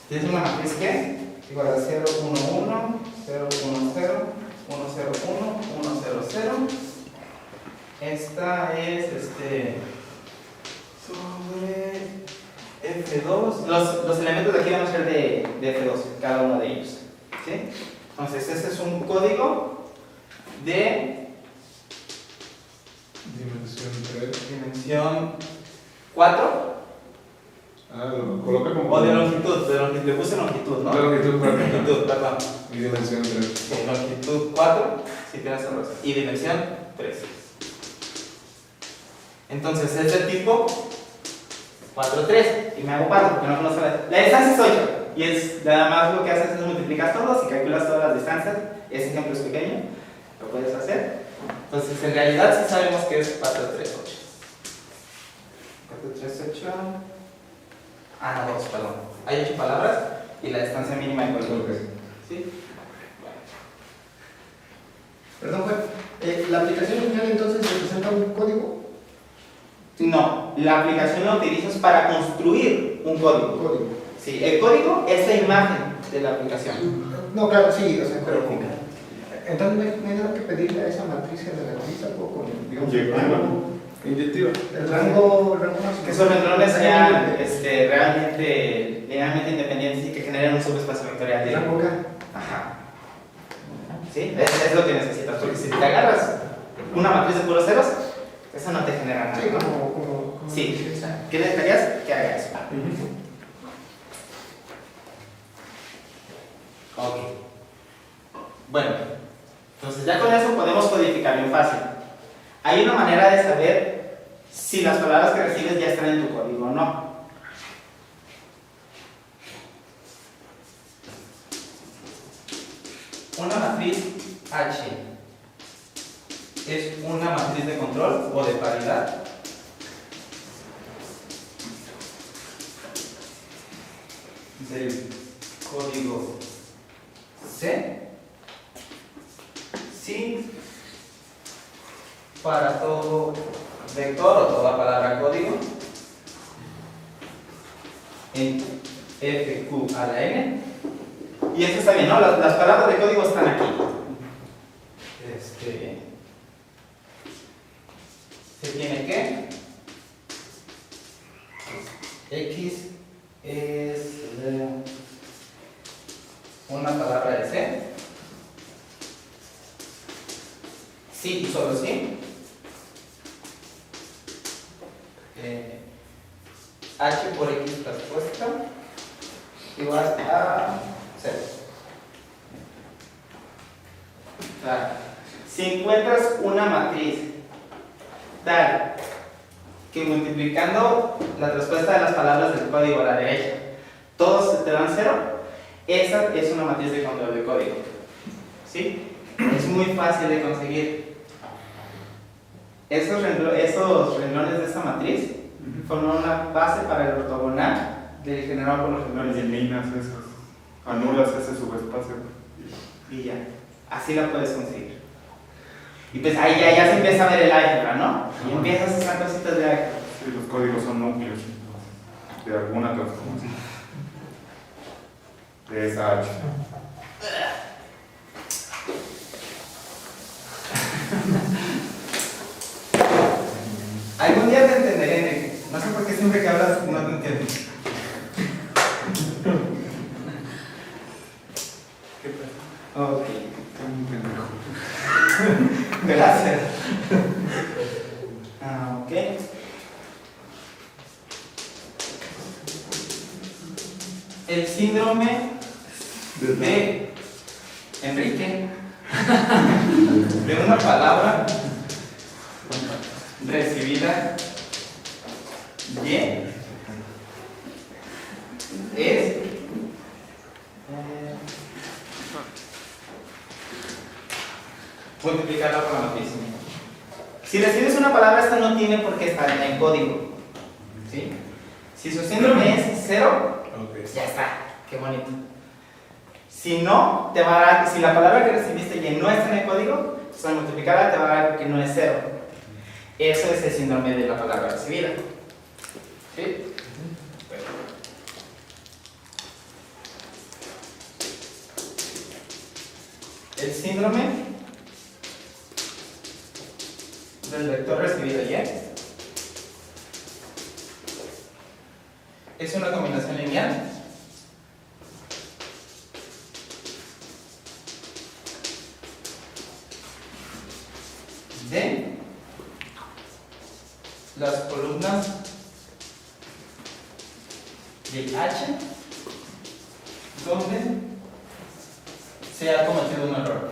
Tienes una matriz que igual a 0, 1, 1, 0, 1, 0, 1, 0, 1, 1, 0, 0. Esta es sobre F2. Los elementos de aquí van a ser de F2, cada uno de ellos. ¿Sí? Entonces, este es un código de Dimensión 3. dimensión 4 Lo coloca como. o de longitud, le puse longitud, ¿no? De longitud 4. Longitud, perdón. Y dimensión 3. Sí, longitud 4, si tienes errores. Y dimensión 3. Entonces es de tipo 4, 3. Y me hago 4 porque no conozco la distancia es 8. Y es nada más lo que haces es multiplicas todos y calculas todas las distancias. Ese ejemplo es pequeño, lo puedes hacer. Entonces en realidad sí sabemos que es 4, 3, 8. 4, 3, 8. Ah, no, 2, perdón. Hay 8 palabras y la distancia mínima de cualquier cosa. ¿Sí? Perdón, Juan. ¿La aplicación final entonces representa un código? No, la aplicación la utilizas para construir un código. Un código. Sí, el código es la imagen de la aplicación. No, claro, sí, o sea, pero entonces no hay nada que pedirle a esa matriz generatriz algo con, digamos, Inyectiva. el rango máximo. Que esos renglones sean realmente independientes y que generen un subespacio vectorial. El rango K. Ajá. ¿Sí? Es lo que necesitas, porque si te agarras una matriz de puros ceros, esa no te genera nada. Sí, ¿no? como Sí. ¿Qué necesitarías? Que haga eso. Ok. Bueno, entonces ya con eso podemos codificar bien fácil. Hay una manera de saber si las palabras que recibes ya están en tu código o no. Una matriz H es una matriz de control o de paridad. Del código C si para todo vector o toda palabra código en FQ a la N. Y esto está bien, ¿no? Las palabras de código están aquí. Se tiene que X es una palabra de C. Sí y solo sí. H por X traspuesta igual a 0. O sea, si encuentras una matriz tal que multiplicando la respuesta de las palabras del código a la derecha, todos te dan 0, esa es una matriz de control de código. ¿Sí? Es muy fácil de conseguir. Esos renglones de esta matriz forman una base para el ortogonal del generado por los renglones. Eliminas esas, anulas ese subespacio. Y ya, así la puedes conseguir. Y pues ahí ya se empieza a ver el álgebra, ¿no? Y empiezas a sacar cositas de álgebra. Sí, los códigos son núcleos de alguna transformación. De esa H. Algún día te entenderé, Enrique. No sé por qué siempre que hablas no te entiendo. ¿Qué pasa? Ok. Gracias. Ok. el síndrome de Enrique, de una palabra recibida Y es multiplicarla por la matriz. Si recibes una palabra, esta no tiene por qué estar en código, ¿sí? Si su síndrome es 0, pues ya está, qué bonito. Si no, te va a dar, si la palabra que recibiste Y no está en el código, entonces al multiplicarla te va a dar que no es 0. Eso es el síndrome de la palabra recibida. ¿Sí? Bueno. El síndrome del vector recibido Y es una combinación lineal de las columnas de H donde se ha cometido un error.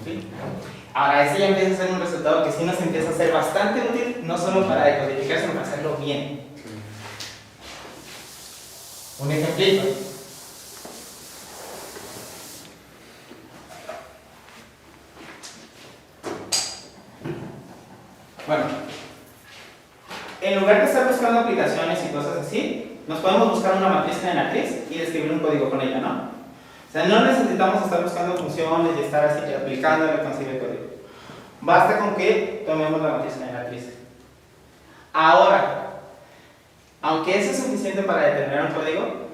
¿Sí? Ahora, ese ya empieza a ser un resultado que sí nos empieza a ser bastante útil, no solo para decodificar, sino para hacerlo bien. Un ejemplito. Bueno, en lugar de estar buscando aplicaciones y cosas así, nos podemos buscar una matriz generatriz y describir un código con ella, ¿no? O sea, no necesitamos estar buscando funciones y estar así aplicándole conseguir el código. Basta con que tomemos la matriz generatriz. Ahora, aunque eso es suficiente para determinar un código,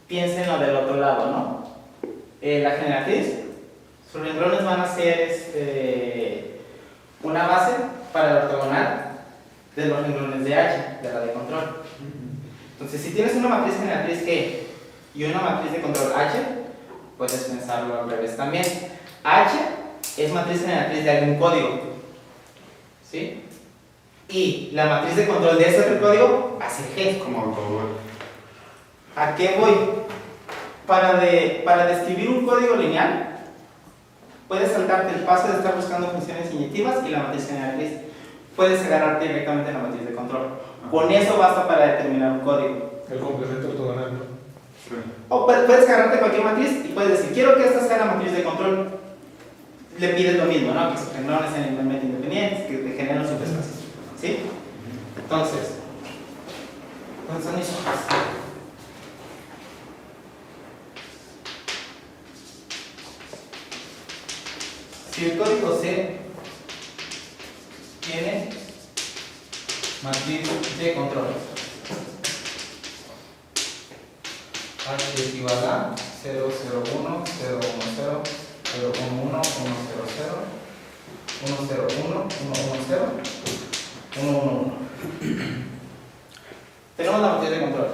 piensen en lo del otro lado, ¿no? La generatriz, sus renglones van a ser una base para el ortogonal de los renglones de H, de la de control. Entonces, si tienes una matriz generatriz E y una matriz de control H, puedes pensarlo al revés también. H es matriz generatriz de algún código, ¿sí? Y la matriz de control de ese otro código va a ser G. Como autobús. ¿A qué voy? Para describir un código lineal, puedes saltarte el paso de estar buscando funciones inyectivas y la matriz generatriz. Puedes agarrarte directamente la matriz de control. Con eso basta para determinar un código. El complemento ortogonal, ¿no? Sí. O puedes agarrarte cualquier matriz y puedes decir, quiero que esta sea la matriz de control. Le pides lo mismo, ¿no? Que sus renglones sean igualmente independientes, que te generen subespacios. ¿Sí? Entonces, ¿dónde están mis hojas? Si el código C tiene matriz de control, H es igual a 0, 0, 1, 0, 1, 0, 0, 1, 1, 1, 0, 0, 1, 0, 1, 1, 1, 0, 1, 1, 1. Tenemos la matriz de control.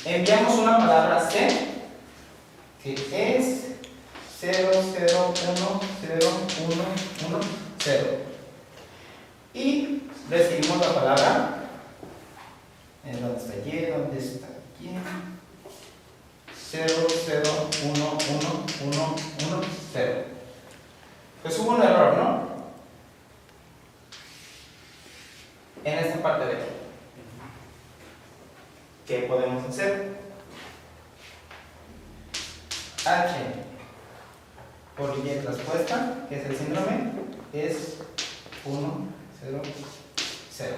Enviamos una palabra C que es 0, 0, 1, 0, 1, 1, 0. Y recibimos la palabra. ¿Dónde está Y? ¿Dónde está Y? 0, 0, 1, 1, 1, 1, 0. Pues hubo un error, ¿no? En esta parte de aquí. ¿Qué podemos hacer? H por Y traspuesta, que es el síndrome, es 1, 0, 0.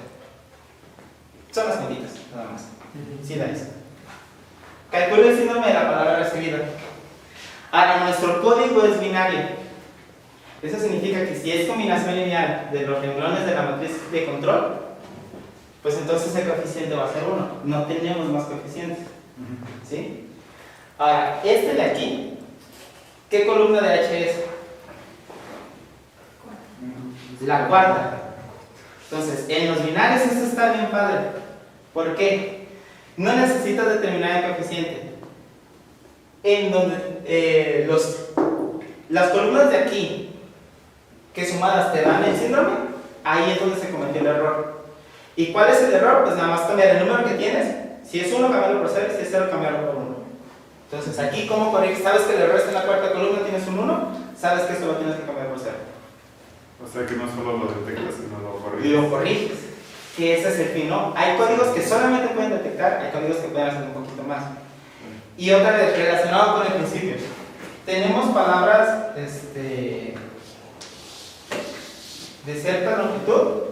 Son las puntitas, nada más. Sí, da eso. Calcula el síndrome de la palabra recibida. Ahora, nuestro código es binario. Eso significa que si es combinación lineal de los renglones de la matriz de control, pues entonces el coeficiente va a ser 1. No tenemos más coeficientes. ¿Sí? Ahora, este de aquí, ¿qué columna de H es? La cuarta. Entonces, en los binarios esto está bien padre. ¿Por qué? No necesitas determinar el coeficiente. En donde las columnas de aquí, que sumadas te dan el síndrome, ahí es donde se cometió el error. ¿Y cuál es el error? Pues nada más cambiar el número que tienes. Si es 1, cambiarlo por 0, si es 0, cambiarlo por 1. Entonces, aquí, ¿cómo corriges? Sabes que el error está en la cuarta columna, tienes un 1, sabes que esto lo tienes que cambiar por 0. O sea que no solo lo detectas, sino lo Y corriges. lo corriges. Que ese es el fin, ¿no? Hay códigos que solamente pueden detectar, hay códigos que pueden hacer un poquito más. Y otra vez, relacionado con el principio. Tenemos palabras de cierta longitud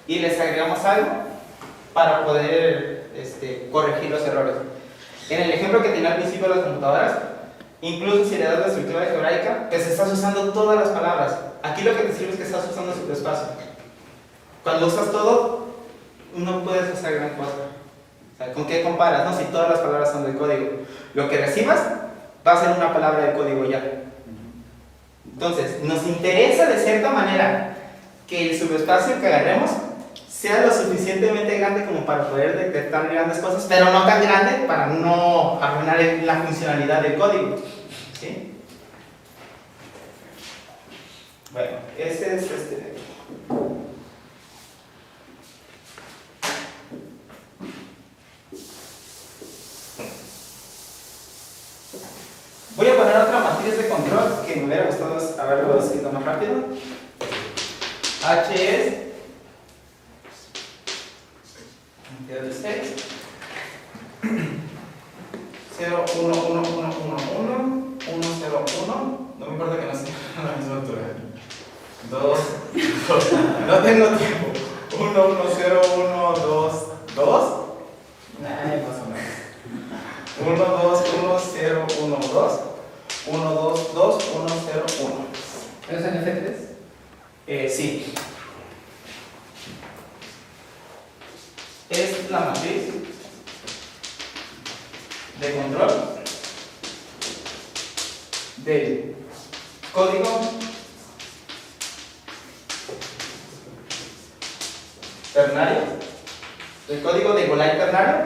y les agregamos algo para poder corregir los errores. En el ejemplo que tenía al principio de las computadoras, incluso si le das la estructura algebraica, pues estás usando todas las palabras. Aquí lo que te sirve es que estás usando subespacio. Cuando usas todo, no puedes hacer gran cosa. O sea, ¿con qué comparas? No? Si todas las palabras son del código. Lo que recibas va a ser una palabra de código ya. Entonces, nos interesa de cierta manera que el subespacio que agarremos sea lo suficientemente grande como para poder detectar grandes cosas, pero no tan grande para no arruinar la funcionalidad del código. ¿Sí? Bueno, ese es Voy a poner otra matriz de control que me hubiera gustado haberlo escrito más rápido. H es 6 0 1 1 1 1 1 1 0 1. No me importa que no sea a la misma altura. 2 no tengo tiempo. 1 1 0 1 2 2. Más o menos. 1 2 1 0 1 2 1 2 2 1 0 1. ¿Es en F3? Sí. Es la matriz de control del código ternario, del código de Golay ternario,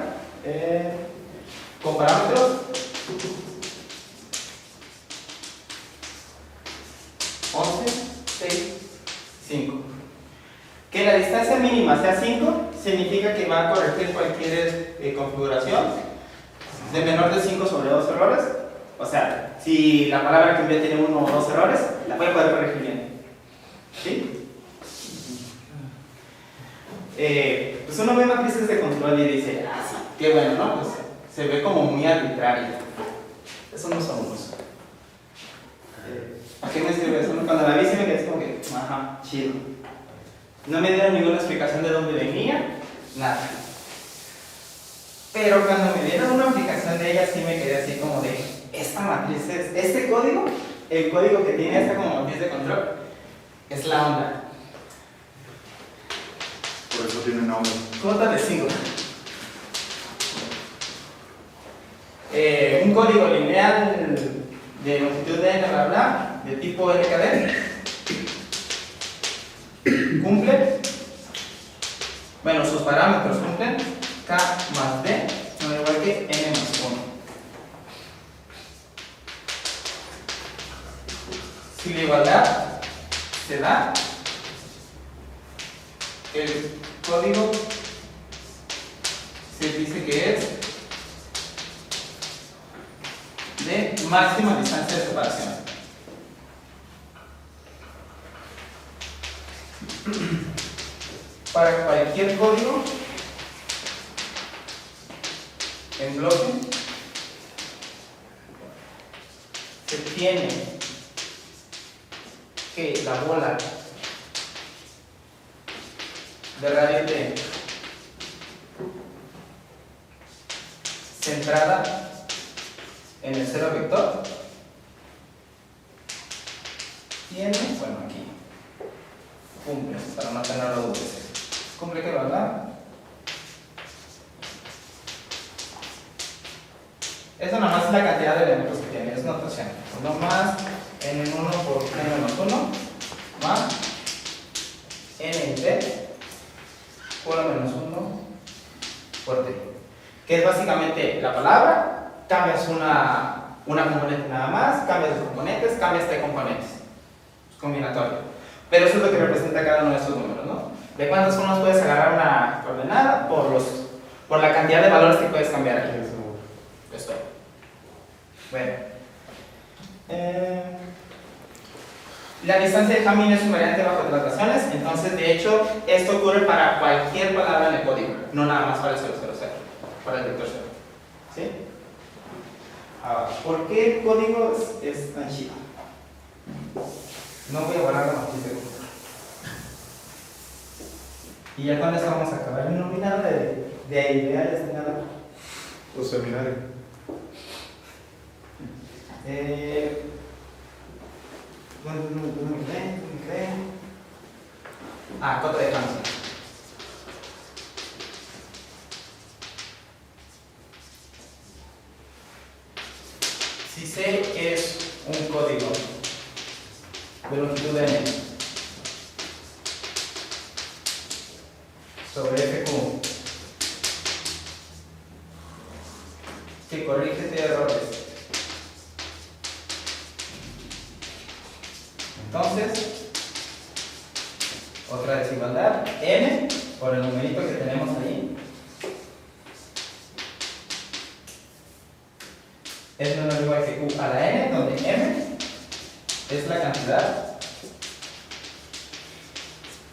con parámetros 11, 6, 5. Que la distancia mínima sea 5 significa que va a corregir cualquier configuración de menor de 5 sobre 2 errores. O sea, si la palabra que envié tiene 1 o 2 errores, la voy a poder corregir bien. ¿Sí? Pues uno ve matrices de control y dice, ah, sí, qué bueno, ¿no? Pues se ve como muy arbitrario. Eso no somos. ¿A qué me sirve eso? Cuando la vi se me quedé como que, ajá, chido. No me dieron ninguna explicación de dónde venía, nada. Pero cuando me dieron una aplicación de ella sí me quedé así como de, esta matriz es, este código, el código que tiene esta como matriz de control, es la onda. Por eso tiene nombre. ¿Cómo te les digo? Un código lineal de longitud de n, bla, bla, de tipo LKD, cumple, bueno, sus parámetros cumplen k más d, no igual que n más 1. Si la igualdad se da, el código se dice que es de máxima distancia de separación. Para cualquier código en bloque se tiene que la bola de radio T centrada en el cero vector tiene, bueno, aquí cumple, para no tenerlo dos veces, cumple que verdad. Eso nada más es la cantidad de elementos que tiene, es notación. 1 más n1 por n menos 1 más n t por menos 1 por t, que es básicamente la palabra, cambias una una componente nada más, cambias los componentes, cambias de componentes. Es combinatorio. Pero eso es lo que representa cada uno de estos números, ¿no? ¿De cuántas formas puedes agarrar una coordenada? Por la cantidad de valores que puedes cambiar aquí. Esto. Bueno. La distancia de Hamming es invariante bajo traslaciones, entonces de hecho esto ocurre para cualquier palabra en el código, no nada más para el 000, para el vector 0. ¿Sí? Ahora, ¿por qué el código es tan chido? No voy a borrar la matriz de código. Y ya con esto vamos a acabar el nominado de ideales de nada. O seminario. Cota de Hamming. Si C es un código de longitud n sobre FQ que corrige T errores, entonces otra desigualdad n por el numerito que tenemos ahí es menor o igual que q a la n, donde m es la cantidad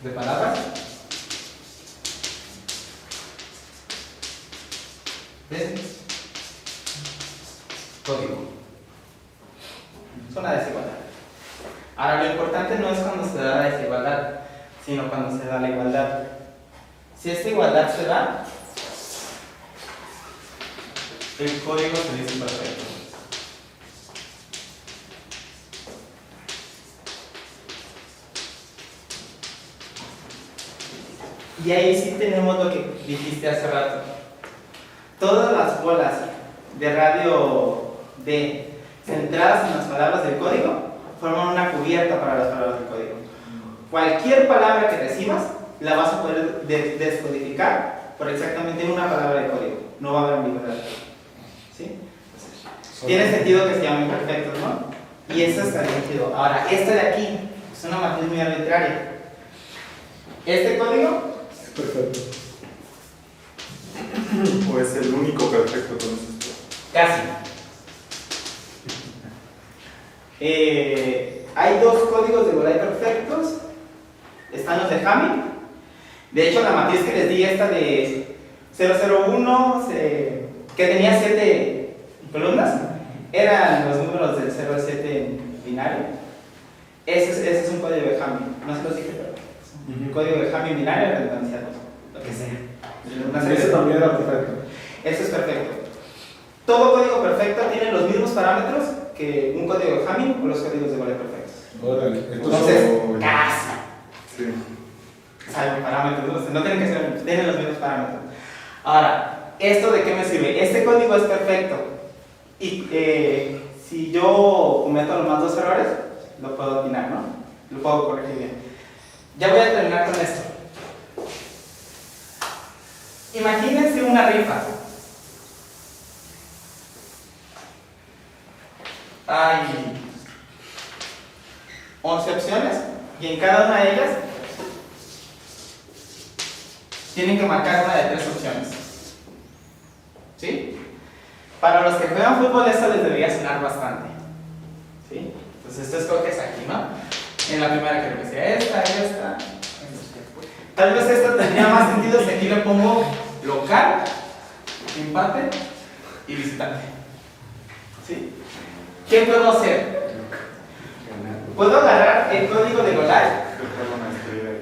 de palabras de código. Es una desigualdad. Ahora, lo importante no es cuando se da la desigualdad, sino cuando se da la igualdad. Si esta igualdad se da, el código se dice perfecto. Y ahí sí tenemos lo que dijiste hace rato. Todas las bolas de radio D centradas en las palabras del código forman una cubierta para las palabras del código. Cualquier palabra que recibas la vas a poder descodificar por exactamente una palabra de código. No va a haber ambigüedad. ¿Sí? Tiene sentido que se llamen perfectos, ¿no? Y eso está sentido. Ahora, esta de aquí es una matriz muy arbitraria. Este código Perfecto. ¿O es el único perfecto con esto? casi. Hay dos códigos de Golay perfectos. Están los de Hamming. De hecho, la matriz que les di, esta de 001, que tenía 7 columnas, eran los números del 0 al 7 en binario. Ese es un código de Hamming. No se los dije, pero es un código de Hamming binario redundanciado, lo que sea. Ese también era perfecto. Eso es perfecto. Todo código perfecto tiene los mismos parámetros que un código de Hamming o los códigos de Golay perfectos. Órale. Entonces, casi. Sí. Salvo parámetros, no tienen que ser, tienen los mismos parámetros. Ahora, ¿esto de qué me sirve? Este código es perfecto. Y si yo cometo los más dos errores, lo puedo atinar, ¿no? Lo puedo corregir bien. Ya voy a terminar con esto. Imagínense una rifa. Hay 11 opciones y en cada una de ellas tienen que marcar una de 3 opciones. ¿Sí? Para los que juegan fútbol esto les debería sonar bastante. ¿Sí? Entonces tú escoges aquí, ¿no? En la primera que decía esta. Tal vez esta tendría más sentido si aquí le pongo local, empate y visitante. ¿Sí? ¿Qué puedo hacer? Puedo agarrar el código de Golay,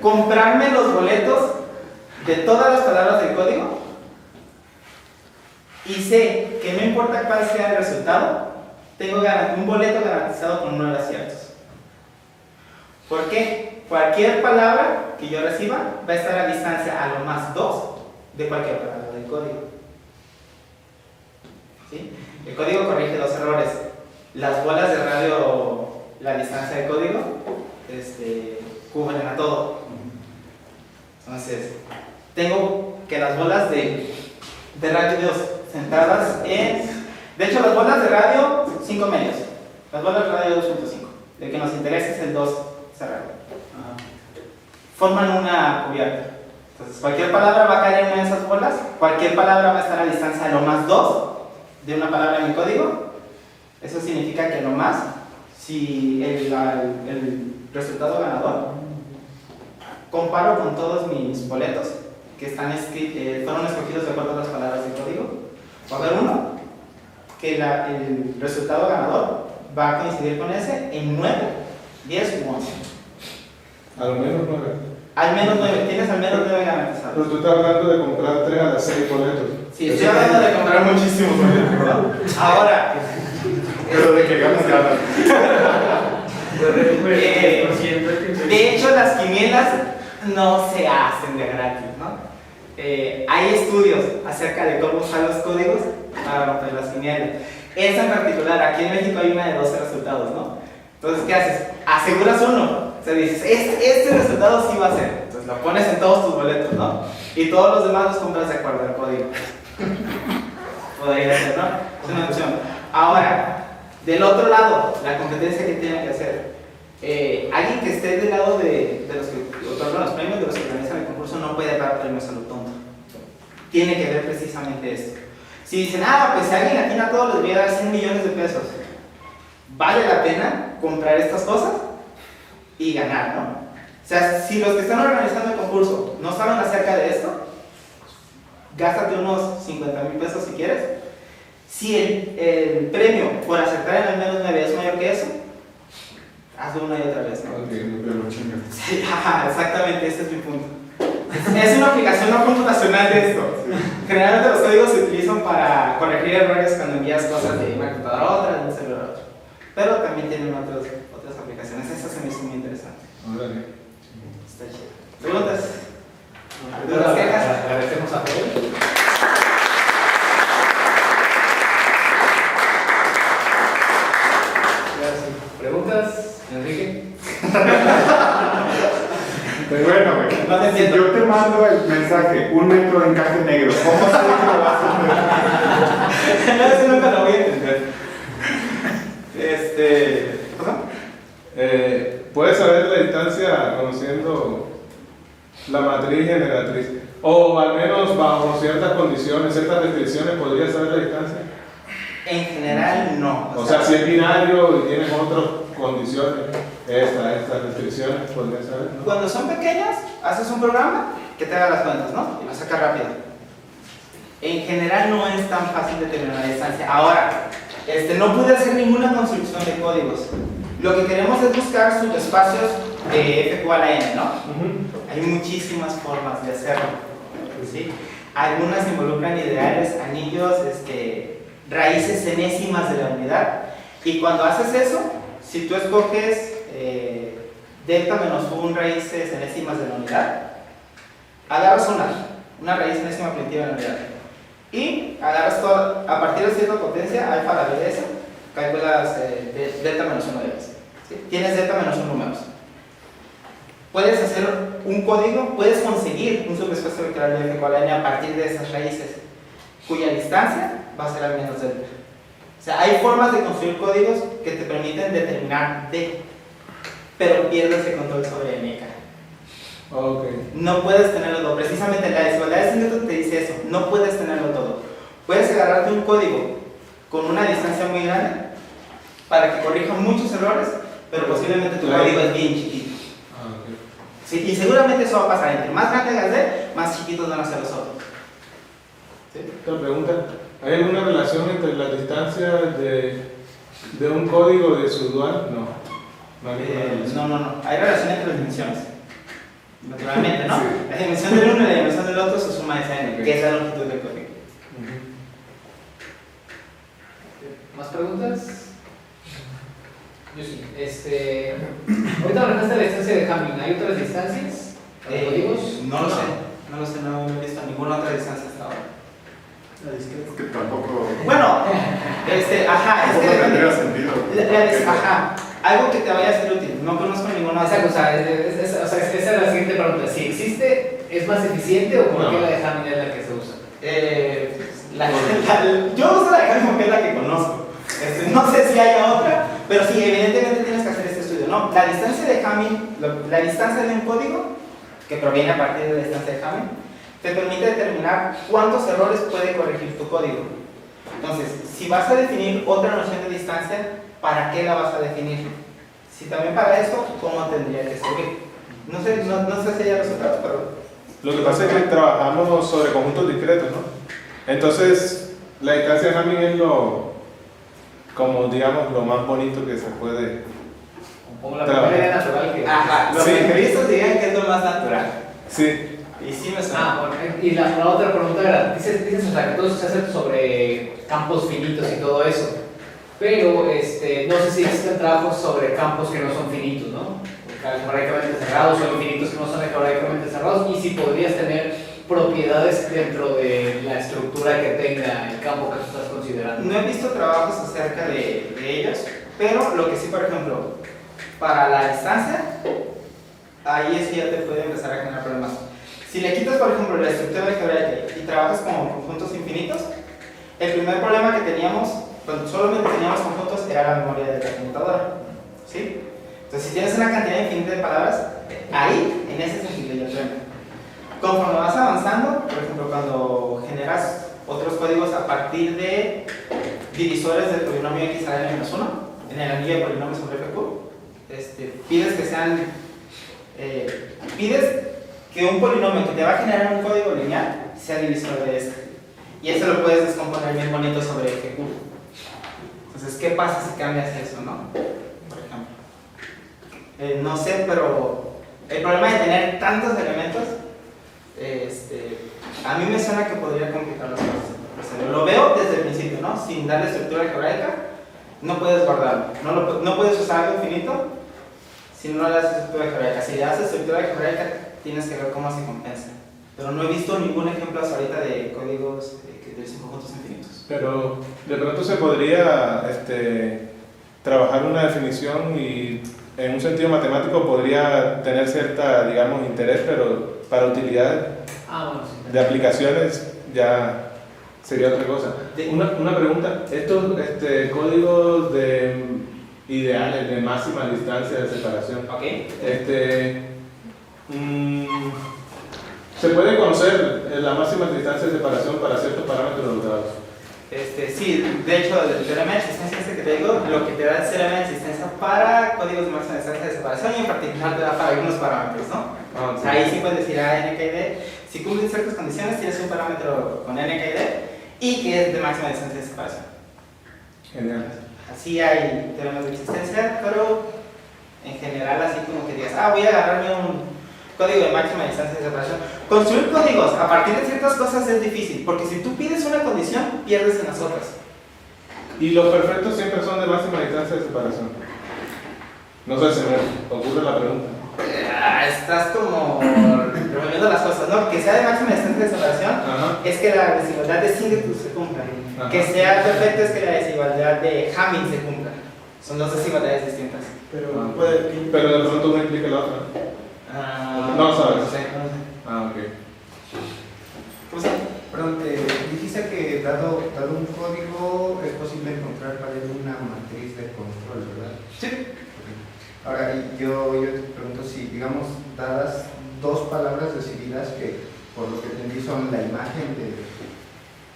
comprarme los boletos de todas las palabras del código y sé que no importa cuál sea el resultado, tengo un boleto garantizado con 9 aciertos. ¿Por qué? Cualquier palabra que yo reciba va a estar a distancia a lo más 2 de cualquier palabra del código. ¿Sí? El código corrige 2 errores. Las bolas de radio, la distancia de código, cubren a todo. Entonces, tengo que las bolas de radio centradas en... De hecho, las bolas de radio 5 medios. Las bolas radio 2.5. El que nos interesa es el 2 cerrado. Forman una cubierta. Entonces, cualquier palabra va a caer en una de esas bolas, cualquier palabra va a estar a distancia de lo más 2 de una palabra en el código. Eso significa que lo más, si el resultado ganador, comparo con todos mis boletos que están fueron escogidos de acuerdo a las palabras del código, va a haber uno que el resultado ganador va a coincidir con ese en 9, 10 u 11. A lo menos 9. Al menos 9, tienes al menos 9 garantizados. Pero tú estás hablando de comprar 3 a las 6 boletos. Sí, estoy hablando de comprar muchísimos boletos, ¿no? Ahora, Pero de que ganas, ganas. de hecho, las quinielas no se hacen de gratis, ¿no? Hay estudios acerca de cómo usar los códigos para romper las quinielas. Esa en particular, aquí en México hay una de 12 resultados, ¿no? Entonces, ¿qué haces? Aseguras uno. O sea, dices, este resultado sí va a ser. Entonces lo pones en todos tus boletos, ¿no? Y todos los demás los compras de acuerdo al código. Podría ser, ¿no? Es una opción. Ahora, del otro lado, la competencia que tienen que hacer. Alguien que esté del lado de los que otorgan los premios, de los que organizan el concurso, no puede dar premios a lo tonto. Tiene que ver precisamente esto. Si dicen, pues si alguien atina todo, les voy a dar 100 millones de pesos. ¿Vale la pena comprar estas cosas y ganar, no? O sea, si los que están organizando el concurso no saben acerca de esto, gástate unos 50,000 pesos si quieres. Si el premio por acertar en al menos 9 es mayor que eso, hazlo una y otra vez, ¿no? Pero chingas. Sí, exactamente, ese es mi punto. Es una aplicación no computacional de esto. Generalmente los códigos se utilizan para corregir errores cuando envías cosas de una computadora a otra, de un celular a otro. Pero también tienen otras aplicaciones. Esa se me hizo muy interesante. Está chido. ¿Preguntas? ¿Dudas, quejas? Agradecemos a Joel. ¿Preguntas, Enrique? Bueno, güey. No te Si entiendo. yo te mando el mensaje, 1 metro de encaje negro, ¿cómo sé que lo vas a hacer? No, eso nunca lo voy a entender. ¿Cómo? Puedes saber la distancia conociendo la matriz generatriz. O al menos bajo ciertas condiciones, ciertas restricciones, podrías saber la distancia. En general, no. O sea, si es binario y tienes otras condiciones, estas restricciones, podrías saber, ¿no? Cuando son pequeñas, haces un programa que te haga las cuentas, ¿no? Y lo saca rápido. En general no es tan fácil determinar la distancia. Ahora, no pude hacer ninguna construcción de códigos. Lo que queremos es buscar subespacios de f igual a n, ¿no? Hay muchísimas formas de hacerlo, ¿sí? Algunas involucran ideales, anillos, raíces enésimas de la unidad. Y cuando haces eso, si tú escoges delta menos 1 raíces enésimas de la unidad, agarras una raíz enésima primitiva de la unidad. Y agarras todo, a partir de cierta potencia, alfa a la b de esa, calculas delta menos 1 de ellas. ¿Sí? Tienes delta menos 1 números. Puedes hacer un código, puedes conseguir un subespacio vectorial de f igual a n a partir de esas raíces, cuya distancia va a ser al menos delta. O sea, hay formas de construir códigos que te permiten determinar d, pero pierdes el control sobre n. Okay. No puedes tenerlo todo. Precisamente la desigualdad de Newton te dice eso. No puedes tenerlo todo. Puedes agarrarte un código con una distancia muy grande para que corrija muchos errores, pero posiblemente tu código es bien chiquito. Okay. Sí, y seguramente eso va a pasar. Entre más grande hagas d, más chiquitos van a ser los otros. ¿Sí? Otra pregunta. ¿Hay alguna relación entre las distancias de un código de su dual? No. No hay ninguna relación. No. Hay relación entre las dimensiones. Naturalmente, ¿no? La dimensión del uno y la dimensión del otro se suma a esa n, que es la longitud del código. ¿Más preguntas? Yo sí. Ahorita hablaste de la distancia de Hamming. ¿Hay otras distancias? ¿Códigos? No lo sé, no he visto ninguna otra distancia hasta ahora. Es que tampoco. Bueno, es que tendría sentido. Algo que te vaya a ser útil. No conozco ninguna otra. Esa cosa, esa es la siguiente pregunta. Si existe, ¿es más eficiente o por qué la de Hamming es la que se usa? Yo uso la de Hamming porque es la que conozco. No sé si haya otra, pero sí, evidentemente tienes que hacer este estudio, ¿no? La distancia de Hamming, la distancia de un código, que proviene a partir de la distancia de Hamming, te permite determinar cuántos errores puede corregir tu código. Entonces, si vas a definir otra noción de distancia, ¿para qué la vas a definir? Si también para eso, ¿cómo tendría que servir? No sé si haya resultados, pero... Lo que pasa es que trabajamos sobre conjuntos discretos, ¿no? Entonces, la distancia de Hamming es como digamos, lo más bonito que se puede Como la trabajar. primera idea natural que... Ajá, los Sí. ingenieristas dirían que es lo más natural. Sí. Y sí me suena. Bueno, y la otra pregunta era, dices o sea, que todo eso se hace sobre campos finitos y todo eso, pero no sé si existen trabajos sobre campos que no son finitos, ¿no? Algebraicamente cerrados o infinitos que no son algebraicamente cerrados, y si podrías tener propiedades dentro de la estructura que tenga el campo que tú estás considerando. No he visto trabajos acerca de ellos, pero lo que sí, por ejemplo, para la distancia, ahí sí ya te puede empezar a generar problemas. Si le quitas, por ejemplo, la estructura algebraica y trabajas con conjuntos infinitos, el primer problema que teníamos, cuando solamente teníamos conjuntos, era la memoria de la computadora, ¿sí? Entonces, si tienes una cantidad infinita de palabras, ahí, en ese sentido, ya truena. Conforme vas avanzando, por ejemplo, cuando generas otros códigos a partir de divisores del polinomio x a n menos 1, en el anillo de polinomios sobre fq, pides que sean, pides que un polinomio que te va a generar un código lineal sea divisor de este. Y eso lo puedes descomponer bien bonito sobre fq. Entonces, ¿qué pasa si cambias eso, no? Por ejemplo. No sé, pero el problema de tener tantos elementos, a mí me suena que podría complicar las cosas. O sea, lo veo desde el principio, ¿no? Sin darle estructura algebraica, no puedes guardarlo. No puedes usar algo infinito si no le das estructura algebraica. Si le das estructura algebraica, tienes que ver cómo se compensa. Pero no he visto ningún ejemplo hasta ahorita de códigos que utilicen conjuntos infinitos. Pero de pronto se podría trabajar una definición y en un sentido matemático podría tener cierta, digamos, interés, pero para utilidad Bueno, sí. de aplicaciones ya sería otra cosa. Una pregunta, estos códigos de ideales de máxima distancia de separación, ¿Ok? ¿se puede conocer la máxima distancia de separación para ciertos parámetros dados? Sí, de hecho, el teorema de existencia que te digo, lo que te da el teorema de existencia para códigos de máxima distancia de separación y en particular te da para algunos parámetros, ¿no? Ah, sí. Ahí sí puedes decir a n, k y d. Si cumplen ciertas condiciones, tienes un parámetro con n, k y d y que es de máxima distancia de separación. Genial. Así hay teoremas de existencia, pero en general así como que digas, voy a agarrarme un código de máxima distancia de separación. Construir códigos a partir de ciertas cosas es difícil, porque si tú pides una condición, pierdes en las otras. Y los perfectos siempre son de máxima distancia de separación. No sé, se me ocurre la pregunta. Estás como revolviendo las cosas, ¿no? Que sea de máxima distancia de separación. Ajá. Es que la desigualdad de Singleton se cumpla. Ajá. Que sea perfecto es que la desigualdad de Hamming se cumpla. Son dos desigualdades distintas. Pero puede que... Pero de pronto uno implica la otra. No sabes. No sé. Ok. ¿Cómo se llama? Perdón, dijiste que dado un código es posible encontrar para él una matriz de control, ¿verdad? Sí. Ahora, yo te pregunto si, digamos, dadas dos palabras decididas que, por lo que entendí, son la imagen de...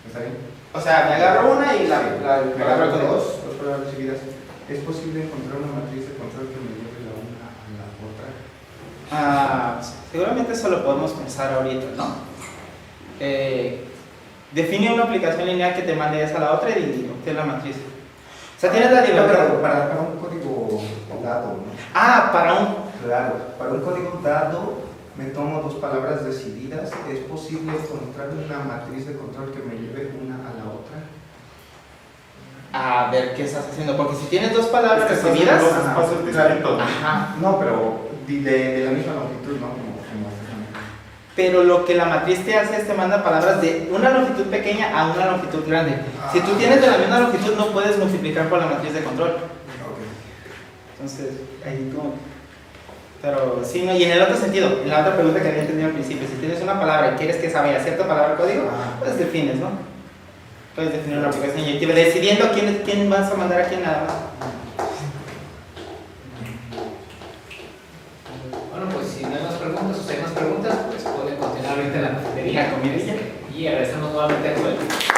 ¿Está bien? O sea, me agarro una y la Me agarro con dos palabras decididas. ¿Es posible encontrar una matriz de control que me lleve la una a la otra? Seguramente eso lo podemos pensar ahorita, ¿no? Define una aplicación lineal que te mande esa a la otra y obtén la matriz. O sea, tienes la libertad. Para un código dado, ¿no? Para un código dado me tomo dos palabras decididas. ¿Es posible encontrar una matriz de control que me lleve una a la otra? A ver qué estás haciendo, porque si tienes dos palabras Es que decididas. son dos espacios distintos. Ajá. No, pero de la misma longitud, ¿no? Como Pero lo que la matriz te hace es te manda palabras de una longitud pequeña a una longitud grande. Si tú tienes de la misma longitud, no puedes multiplicar por la matriz de control. Entonces, ahí tú. Pero sí, no, y en el otro sentido, en la otra pregunta que había entendido al principio, si tienes una palabra y quieres que vaya cierta palabra código, pues defines, ¿no? Puedes definir una aplicación inyectiva, decidiendo quién vas a mandar a quién nada más. Bueno, pues si no hay más preguntas o si hay más preguntas, pues pueden continuar ahorita en la cafetería, comidilla, y agradecemos nuevamente a Joel.